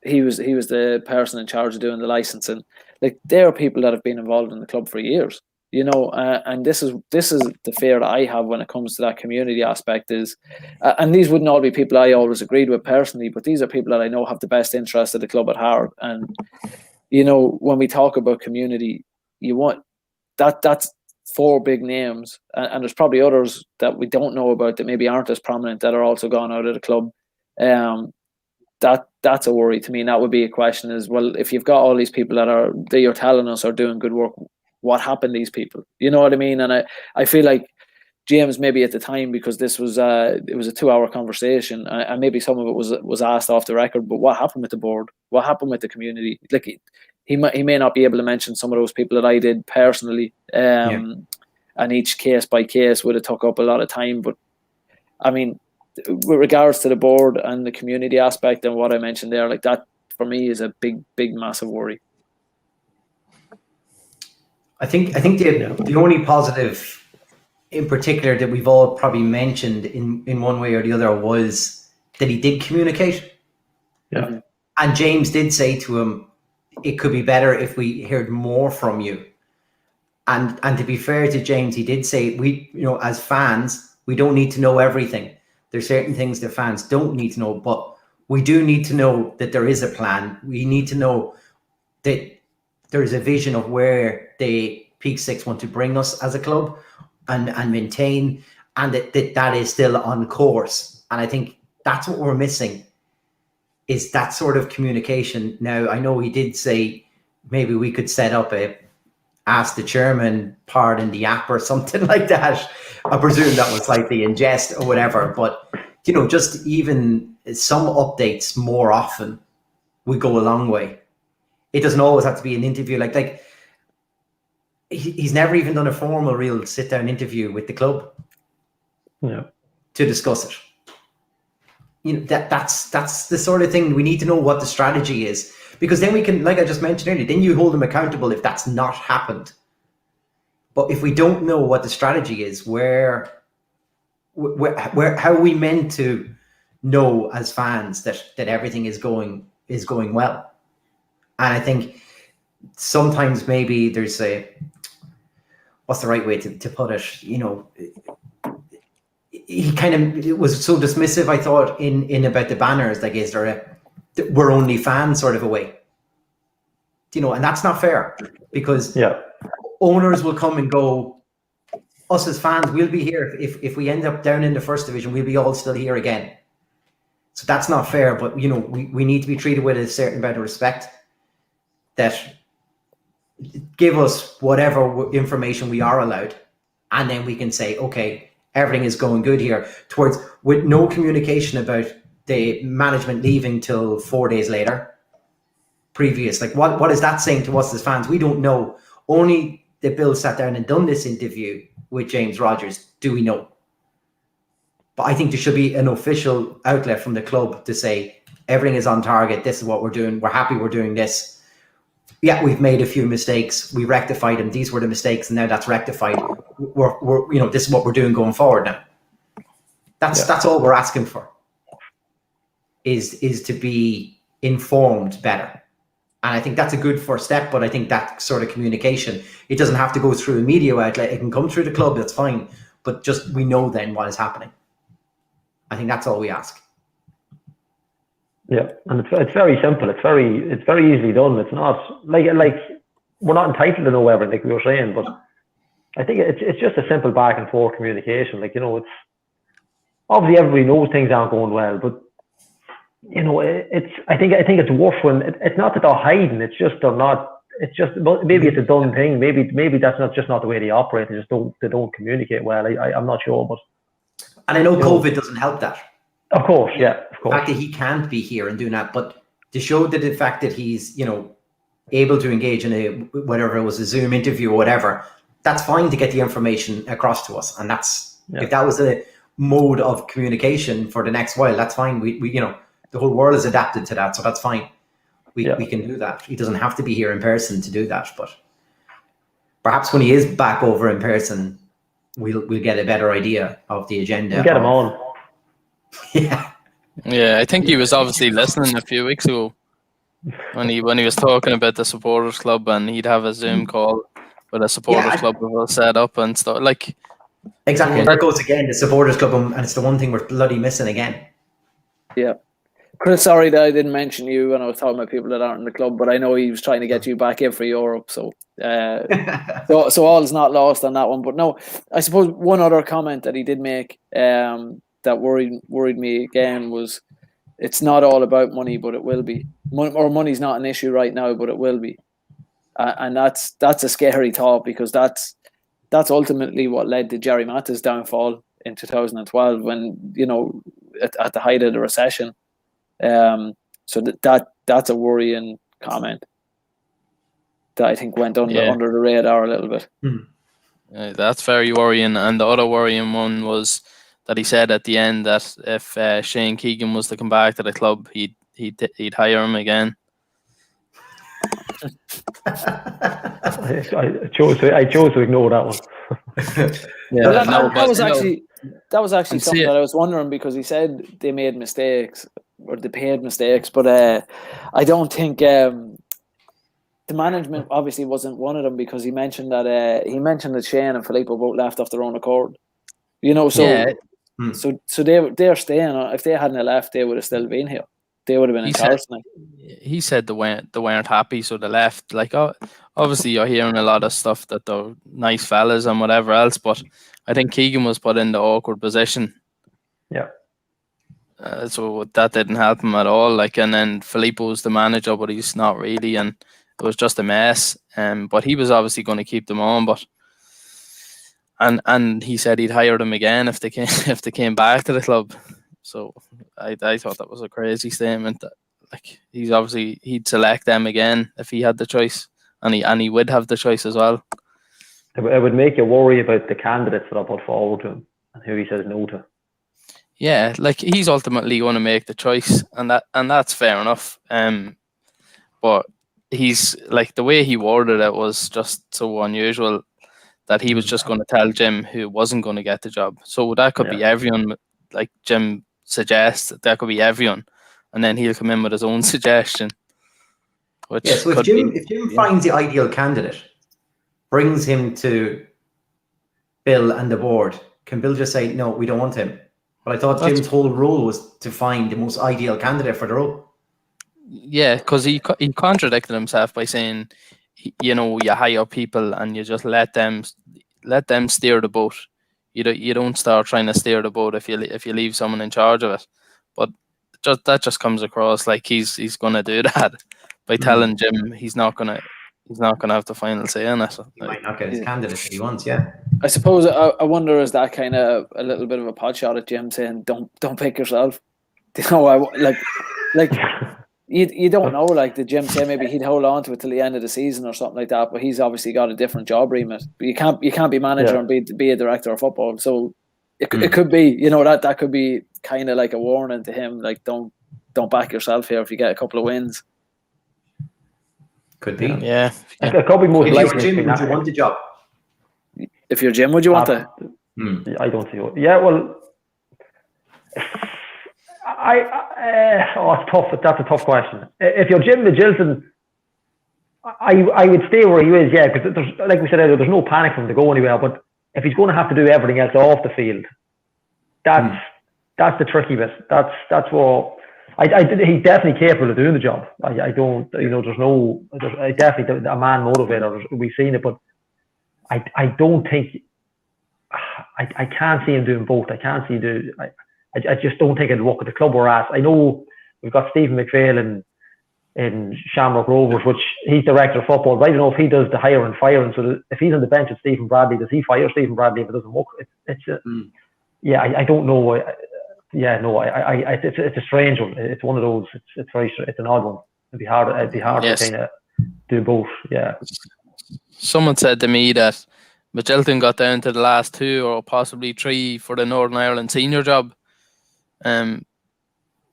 He was the person in charge of doing the licensing. Like, there are people that have been involved in the club for years, and this is the fear that I have when it comes to that community aspect is, and these wouldn't all be people I always agreed with personally, but these are people that I know have the best interest of the club at heart. And when we talk about community, you want that's 4 big names, and there's probably others that we don't know about that maybe aren't as prominent that are also gone out of the club. That's a worry to me, and that would be a question is, well, if you've got all these people that you're telling us are doing good work, what happened to these people? You know what I mean? And I feel like James, maybe at the time, because this was it was a 2-hour conversation, and maybe some of it was asked off the record, but what happened with the board? What happened with the community? Like, he may not be able to mention some of those people that I did personally, and each case by case would have took up a lot of time. But I mean, with regards to the board and the community aspect and what I mentioned there, like, that for me is a big, massive worry. I think the only positive in particular that we've all probably mentioned in one way or the other was that he did communicate. Yeah. And James did say to him, it could be better if we heard more from you. And to be fair to James, he did say, we, as fans, we don't need to know everything. There's certain things that fans don't need to know, but we do need to know that there is a plan. We need to know that there's a vision of where the Peak Six want to bring us as a club and maintain, and that is still on course. And I think that's what we're missing, is that sort of communication. Now, I know he did say maybe we could set up ask the chairman part in the app or something like that. I presume that was slightly in jest or whatever, but just even some updates more often would go a long way. It doesn't always have to be an interview. Like he's never even done a formal real sit down interview with the club to discuss it. That's the sort of thing we need to know, what the strategy is, because then we can, like I just mentioned earlier, then you hold them accountable if that's not happened. But if we don't know what the strategy is, where how are we meant to know as fans that everything is going well? And I think sometimes maybe there's what's the right way to put it? he kind of was so dismissive, I thought, in about the banners, like, is there we're only fans sort of a way, and that's not fair, because owners will come and go. Us as fans, we'll be here. If we end up down in the first division, we'll be all still here again. So that's not fair, but we need to be treated with a certain amount of respect. That give us whatever information we are allowed, and then we can say, okay, everything is going good here. With no communication about the management leaving till 4 days later. Previous, like what is that saying to us as fans? We don't know. Only the Bill sat down and done this interview with James Rogers. Do we know? But I think there should be an official outlet from the club to say everything is on target. This is what we're doing. We're happy we're doing this. Yeah, we've made a few mistakes. We rectified them. These were the mistakes, and now that's rectified. We're this is what we're doing going forward now. That's all we're asking for. Is to be informed better. And I think that's a good first step, but I think that sort of communication, it doesn't have to go through a media outlet. It can come through the club, that's fine. But just we know then what is happening. I think that's all we ask. Yeah, and it's very simple. It's very easily done. It's not like we're not entitled to know everything, like we were saying, but I think it's just a simple back and forth communication. Like, it's obviously everybody knows things aren't going well, but I think it's worse when it's not that they're hiding. It's just they're not. It's just maybe it's a done thing. Maybe that's not the way they operate. They don't communicate well. I'm not sure, but and I know COVID doesn't help that. Of course, yeah, of course. The fact that he can't be here and doing that, but to show that the fact that he's able to engage in whatever it was, a Zoom interview or whatever, that's fine to get the information across to us, and that's if that was a mode of communication for the next while, that's fine. We the whole world is adapted to that, so that's fine. We can do that. He doesn't have to be here in person to do that, but perhaps when he is back over in person, we'll get a better idea of the agenda. We'll get him on. Yeah, I think he was obviously listening a few weeks ago when he was talking about the supporters club, and he'd have a Zoom call with a supporters club set up and stuff. Like exactly, there goes again the supporters club, and it's the one thing we're bloody missing again. Yeah. Chris, sorry that I didn't mention you when I was talking about people that aren't in the club, but I know he was trying to get you back in for Europe, so so all is not lost on that one. But no, I suppose one other comment that he did make that worried me again was it's not all about money, but it will be. Money's not an issue right now, but it will be, and that's a scary thought, because that's ultimately what led to Jerry Matta's downfall in 2012 when at the height of the recession. So that's a worrying comment that I think went under the radar a little bit. That's very worrying. And the other worrying one was that he said at the end that if Shane Keegan was to come back to the club, he'd hire him again. I chose to ignore that one. That was actually something that I was wondering, because he said they made mistakes or they paid mistakes, but I don't think the management obviously wasn't one of them, because he mentioned that Shane and Filippo both left off their own accord. So they're staying. If they hadn't left, they would have still been here. They would have been in Carson. He said they weren't happy, so they left. Like, obviously, you're hearing a lot of stuff that they're nice fellas and whatever else, but I think Keegan was put in the awkward position. Yeah. So that didn't help him at all. Like, and then Filippo's the manager, but he's not really, and it was just a mess. But he was obviously going to keep them on, but and he said he'd hire them again if they came back to the club. So I thought that was a crazy statement. That, like, he'd select them again if he had the choice, and he would have the choice as well. It would make you worry about the candidates that are put forward to him and who he says no to. Yeah, like, he's ultimately going to make the choice, and that's fair enough. But he's like, the way he worded it was just so unusual that he was just going to tell Jim who wasn't going to get the job. So that could be everyone. Like Jim suggests, that could be everyone, and then he'll come in with his own suggestion. So if Jim finds the ideal candidate, brings him to Bill and the board, can Bill just say, no, we don't want him? But I thought Jim's whole role was to find the most ideal candidate for the role. Yeah, because he contradicted himself by saying, you hire people and you just let them steer the boat. You don't start trying to steer the boat if you leave someone in charge of it. But that just comes across like he's gonna do that by telling Jim he's not gonna have the final say in it. He might not get his candidate that he wants. Yeah. I suppose I wonder, is that kind of a little bit of a pot shot at Jim saying don't pick yourself. You don't know. Like, did Jim say maybe he'd hold on to it till the end of the season or something like that? But he's obviously got a different job remit. But you can't be manager and be a director of football. So it could be, that could be kind of like a warning to him. Like, don't back yourself here if you get a couple of wins. Could be. Yeah. It could be most likely. Jim, would you want the job? If you're Jim, would you want it? I don't see it. Yeah, well, it's tough. That's a tough question. If you're Jim Magilton, I would stay where he is. Yeah, because like we said earlier, there's no panic for him to go anywhere. But if he's going to have to do everything else off the field, that's the tricky bit. That's what he's definitely capable of doing the job. I don't, there's definitely a man motivator. We've seen it, but I don't think I can't see him doing both. I can't see I just don't think it'd work at the club we're at. I know we've got Stephen McPhail in Shamrock Rovers, which he's director of football, but I don't know if he does the hiring and firing. So if he's on the bench with Stephen Bradley, does he fire Stephen Bradley if it doesn't work? I don't know. It's a strange one. It's one of those. It's an odd one. It'd be hard to kind of do both. Yeah. Someone said to me that Magilton got down to the last 2 or possibly 3 for the Northern Ireland senior job. When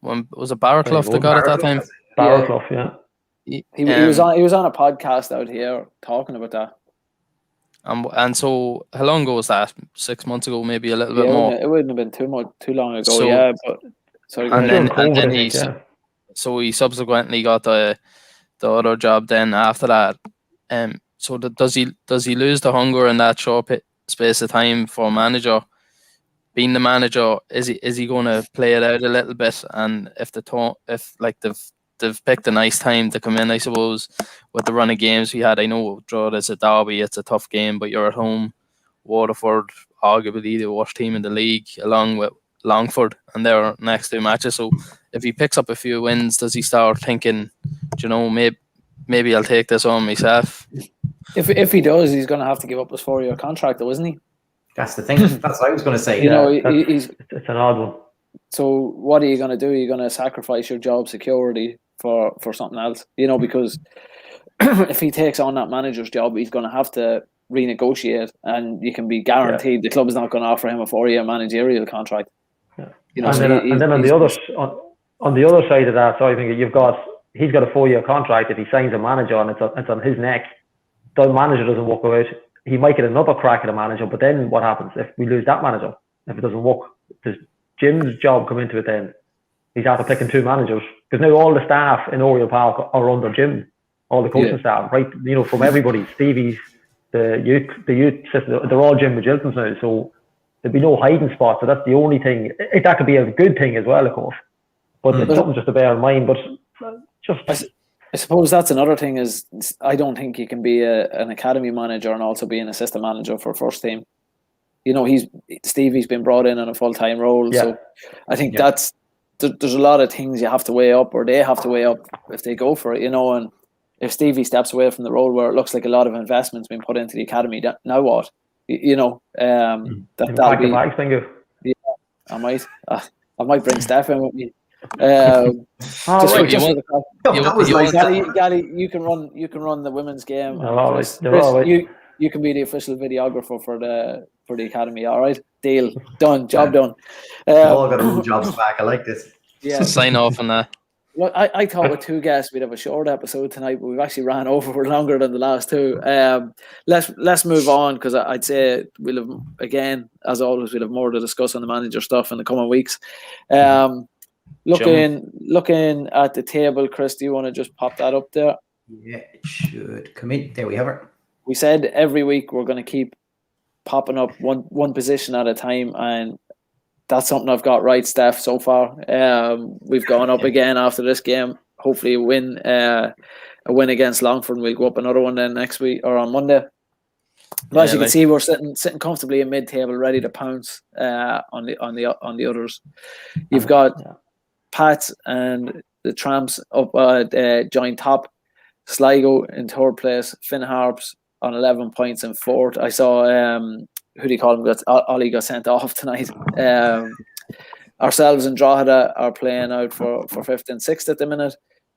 was it Barraclough that got it that time? Barraclough, yeah. He was on a podcast out here talking about that. And so how long ago was that? 6 months ago, maybe a little bit more. It wouldn't have been too long ago. So, but sorry. So he subsequently got the other job then after that. So does he lose the hunger in that short space of time for manager? Being the manager, is he going to play it out a little bit? And if they've picked a nice time to come in, I suppose, with the run of games we had. I know Drogheda is a derby; it's a tough game, but you're at home. Waterford, arguably the worst team in the league, along with Longford, and their next 2 matches. So if he picks up a few wins, does he start thinking, maybe I'll take this on myself? If he does, he's going to have to give up his 4-year contract, though, isn't he? That's the thing. That's what I was going to say. It's an odd one. So what are you going to do? Are you going to sacrifice your job security for something else? Because if he takes on that manager's job, he's going to have to renegotiate, and you can be guaranteed the club is not going to offer him a 4-year managerial contract. Yeah. And then on the other side of that, so I think he's got a 4-year contract. If he signs a manager and it's on his neck, the manager doesn't work out. He might get another crack at a manager, but then what happens if we lose that manager? If it doesn't work, does Jim's job come into it then? He's after picking 2 managers, because now all the staff in Oriel Park are under Jim, all the coaching staff, right? From everybody, Stevie's, the youth system, they're all Jim Magilton's now, so there'd be no hiding spot. So that's the only thing. That could be a good thing as well, of course, but it's something just to bear in mind. But I suppose that's another thing is I don't think you can be an academy manager and also be an assistant manager for first team. Stevie's been brought in on a full-time role, so I think there's a lot of things you have to weigh up, or they have to weigh up if they go for it, and if Stevie steps away from the role where it looks like a lot of investment's been put into the academy, now what? That'll be. Yeah, I might bring Steph in with me. Gally, you can run the women's game. Chris, you can be the official videographer for the academy. All right, deal done. Job done. All got our own jobs back. I like this. Yeah, sign off on that. Well, I thought with 2 guests we'd have a short episode tonight, but we've actually ran over longer than the last 2. Let's move on, because I'd say we'll have, again, as always, we'll have more to discuss on the manager stuff in the coming weeks. Looking at the table, Chris, do you want to just pop that up there? Yeah, it should come in. There we have it. We said every week we're going to keep popping up one position at a time, and that's something I've got right, Steph, so far. We've gone up again after this game. Hopefully a win against Longford, and we'll go up another one then next week or on Monday. But as you can see, we're sitting comfortably in mid-table, ready to pounce on the others. You've got Pats and the Tramps up joint top, Sligo in third place, Finn Harps on 11 points in fourth. I saw who do you call him? Ollie got sent off tonight. Ourselves and Drogheda are playing out for fifth and sixth at the minute.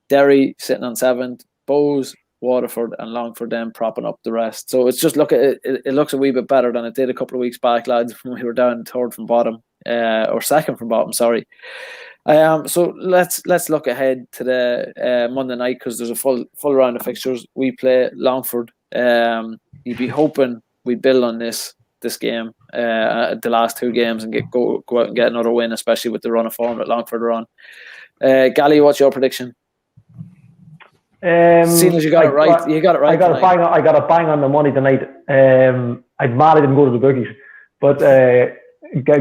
Derry sitting on seventh. Bowes, Waterford and Longford then propping up the rest. So it's just it looks a wee bit better than it did a couple of weeks back, lads, when we were down third from bottom, or second from bottom, sorry. So let's look ahead to the Monday night, because there's a full round of fixtures. We play Longford. You'd be hoping we build on this game, the last two games, and go out and get another win, especially with the run of form that Longford are on. Gally, what's your prediction? Seeing as you got it right, you got it right. I got a bang on the money tonight. I'd mad I didn't go to the bookies, but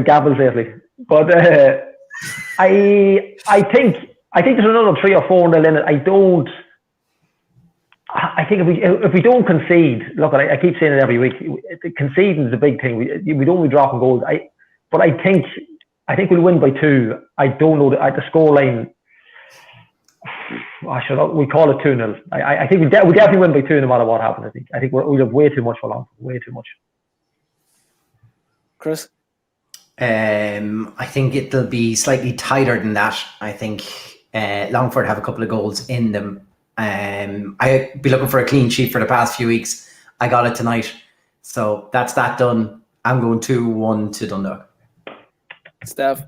gambles lately. But I think there's another 3 or 4-0 in it. I think if we don't concede, look, I keep saying it every week. Conceding is a big thing. We don't be dropping goals. But I think we'll win by 2. I don't know the scoreline. We call it 2-0. I think we definitely win by 2 no matter what happens. I think we'll have way too much for long. Way too much. Chris? I think it'll be slightly tighter than that. I think Longford have a couple of goals in them. I'd be looking for a clean sheet for the past few weeks. I got it tonight. So that's that done. I'm going 2-1 to Dundalk. Steph?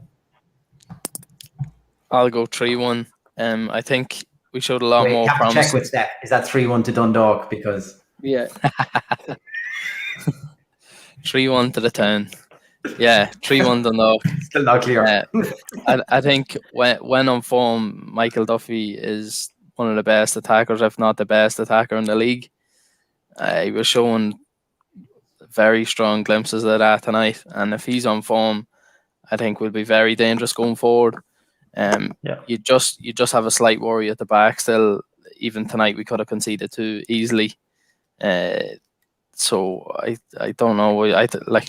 I'll go 3-1. I think we showed a lot more promise. Check with Steph. Is that 3-1 to Dundalk? Because 3-1 to the town. Yeah, 3-1 Dundalk. Still not clear. I think when on form, Michael Duffy is one of the best attackers, if not the best attacker in the league. He was showing very strong glimpses of that tonight, and if he's on form, I think we'll be very dangerous going forward. You just have a slight worry at the back still. Even tonight we could have conceded 2 easily. So I don't know.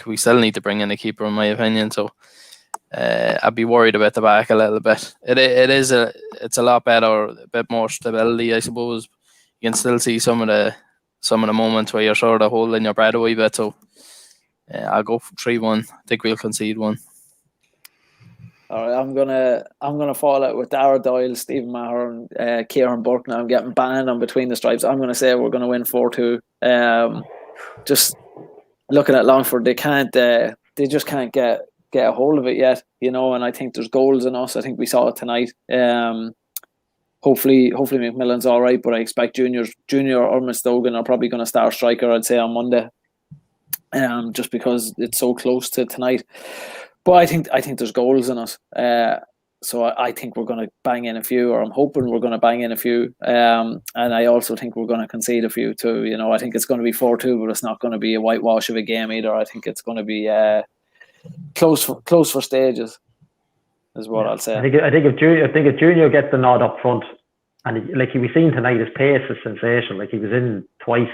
We still need to bring in a keeper, in my opinion. So I'd be worried about the back a little bit. It's a lot better, a bit more stability, I suppose. You can still see some of the moments where you're sort of holding your breath a wee bit. So I'll go for 3-1. I think we'll concede 1. All right, I'm gonna fall out with Dara Doyle, Stephen Maher, and Kieran Burke. Now I'm getting banned on Between the Stripes. I'm gonna say we're gonna win 4-2. Just looking at Longford, they just can't get a hold of it yet, and I think there's goals in us. I think we saw it tonight. Hopefully McMillan's all right, but I expect Junior or Stogan are probably going to start striker, I'd say, on Monday. Just because it's so close to tonight. But I think there's goals in us. So I think we're going to bang in a few, or I'm hoping we're going to bang in a few. And I also think we're going to concede a few too. I think it's going to be 4-2, but it's not going to be a whitewash of a game either. I think it's going to be close for stages, is what I'll say. I think if Junior gets the nod up front, and like he was seen tonight, his pace is sensational. Like he was in twice.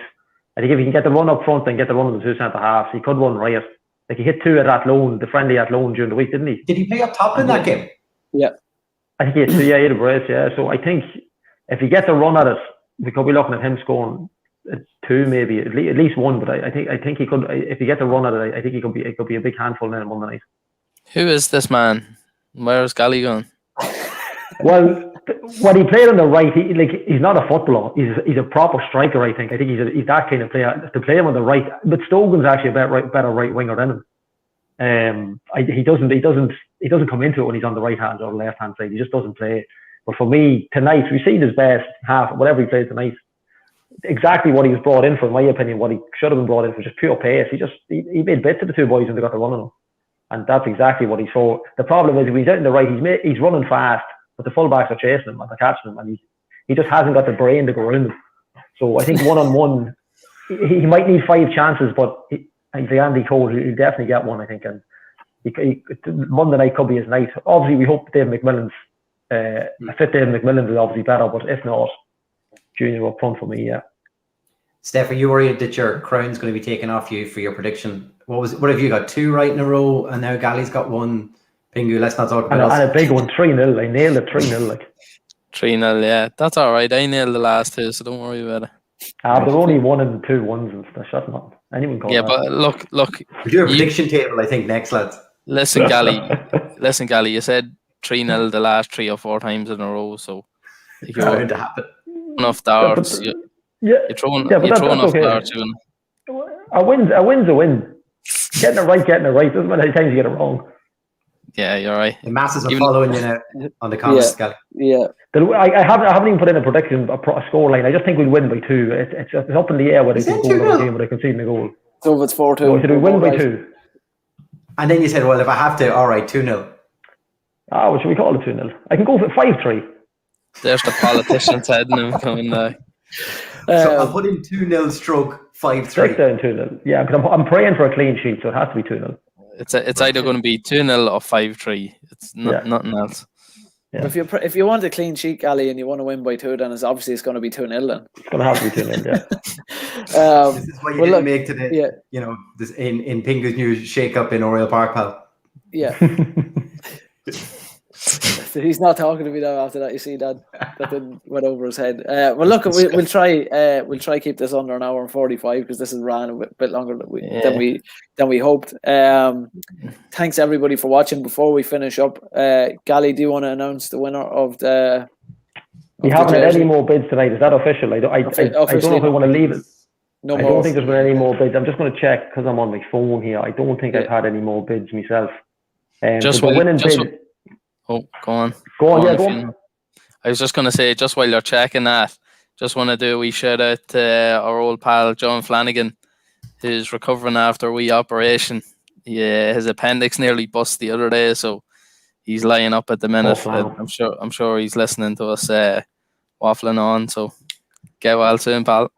I think if he can get the run up front and get the run of the 2 centre halves, he could run riot. Like he hit 2 at Athlone, the friendly Athlone during the week, didn't he? Did he play up top in that game? Yeah. I think he hit 2, he had a brace, yeah. So I think if he gets a run at it, we could be looking at him scoring 2 maybe, at least 1, but I think he could, if he gets a run at it, I think it could be a big handful then on Monday night. Who is this man? Where's Gally going? Well, when he played on the right, he's not a footballer. He's a proper striker. I think he's that kind of player. To play him on the right, but Stogan's actually a better right winger than him. He doesn't come into it when he's on the right hand or the left hand side. He just doesn't play. But for me tonight, we've seen his best half. Whatever he played tonight, exactly what he was brought in for, in my opinion. What he should have been brought in for, just pure pace. He made bits of the 2 boys when they got the run on him, and that's exactly what he saw. The problem is when he's out in the right, he's running fast. But the fullbacks are chasing him and they're catching him, and he just hasn't got the brain to go around them. So I think 1-on-1, he might need 5 chances, but he's like Andy Cole. He'll definitely get one, I think. And Monday night could be his night. Obviously, we hope Dave McMillan's a fit Dave McMillan is obviously better, but if not, Junior up front for me, yeah. Steph, are you worried that your crown's going to be taken off you for your prediction? What have you got? 2 right in a row, and now Gally's got 1. Pingu, let's not talk about us. And a big one, 3-0. I nailed it, 3-0. Like 3-0, yeah. That's all right. I nailed the last 2, so don't worry about it. They're only 1 and 2 ones and stuff. That's not anyone call that. But look. We'll do a prediction table, I think, next, lads. Listen, Gally, you said 3-0 the last 3 or 4 times in a row, so It's going to happen. Enough darts. You're throwing off darts. A win's a win. Getting it right. Doesn't matter how many times you get it wrong. Yeah, you're right. The masses are following you now on the comments, Gally. Yeah. I haven't even put in a prediction, a score line. I just think we'll win by 2. It's up in the air whether they can goal or game, but I can see the goal. So if it's 4-2, so should we win by 2? And then you said, well, if I have to, all right, 2-0. What should we call it? 2-0. I can go for 5-3. There's the politician's head now coming now. So I'll put in 2-0 stroke 5-3. Straight down 2-0. Yeah, because I'm praying for a clean sheet, so it has to be 2-0. It's either going to be 2-0 or 5-3. It's nothing else. Yeah. If you want a clean sheet, Gally, and you want to win by 2, then it's going to be 2-0 then. It's going to have to be 2-0, yeah. This is what you didn't make today. Yeah. This in Pingu's new shake-up in Oriel Park, pal. Yeah. He's not talking to me now after that. You see that didn't went over his head. Well, look, we'll try keep this under an hour and 45 because this has ran a bit longer than we hoped. Thanks everybody for watching. Before we finish up, Gally, do you want to announce the winner of the? We haven't had any more bids tonight. Is that official? I don't know if I want to leave it. I don't think there's been any more bids. I'm just going to check because I'm on my phone here. I don't think I've had any more bids myself. Oh, go on. Go on. I was just going to say, just while you're checking that, just want to do a wee shout out to our old pal John Flanagan, who's recovering after a wee operation. His appendix nearly bust the other day, so he's lying up at the minute. I'm sure he's listening to us waffling on. So get well soon, pal.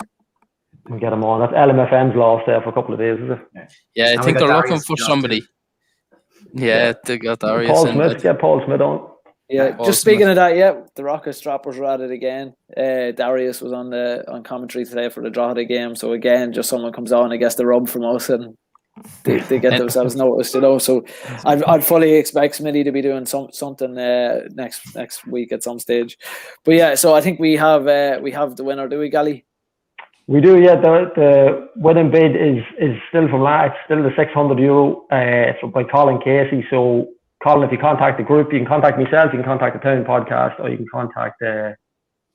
We'll get him on. That's LMFM's lost there for a couple of days, is it? Yeah, I think they're looking for somebody. Yeah, they got Darius. Paul Smyth, get Paul Smyth on. Yeah, just speaking of that, the Rocket Strappers are at it again. Darius was on commentary today for the Drogheda game, so again, just someone comes on and gets the rub from us, and they get themselves noticed, So I'd fully expect Smitty to be doing something next week at some stage. But yeah, so I think we have the winner, do we, Gally? We do, yeah. The winning bid is still from last. It's still the €600. It's by Colin Casey. So, Colin, if you contact the group, you can contact myself, you can contact the Town Podcast, or you can contact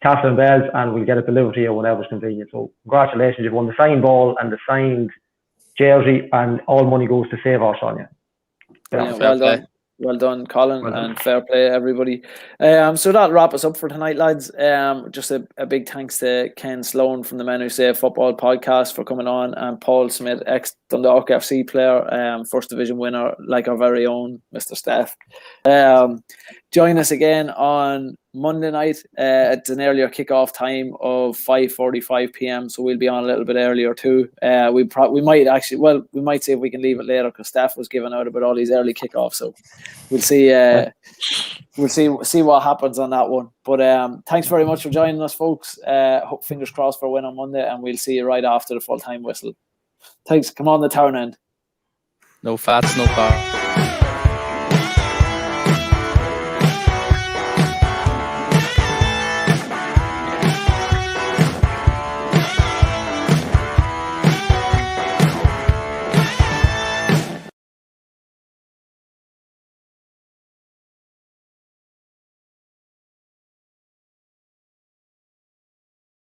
Castle and Bells, and we'll get it delivered to you whenever's convenient. So, congratulations, you've won the signed ball and the signed jersey, and all money goes to Save Our Sonia. Yeah, well done. Well done, Colin, and fair play, everybody. So that'll wrap us up for tonight, lads. Just a big thanks to Ken Sloane from the Men Who Say Football podcast for coming on, and Paul Smyth, ex-Dundalk FC player, First Division winner, like our very own Mr. Steph. Join us again on Monday night at an earlier kickoff time of 5:45 p.m. So we'll be on a little bit earlier too. We might see if we can leave it later because Steph was giving out about all these early kickoffs. So we'll see. We'll see what happens on that one. But thanks very much for joining us, folks. Hope fingers crossed for a win on Monday, and we'll see you right after the full time whistle. Thanks. Come on, the town end. No fats, no car.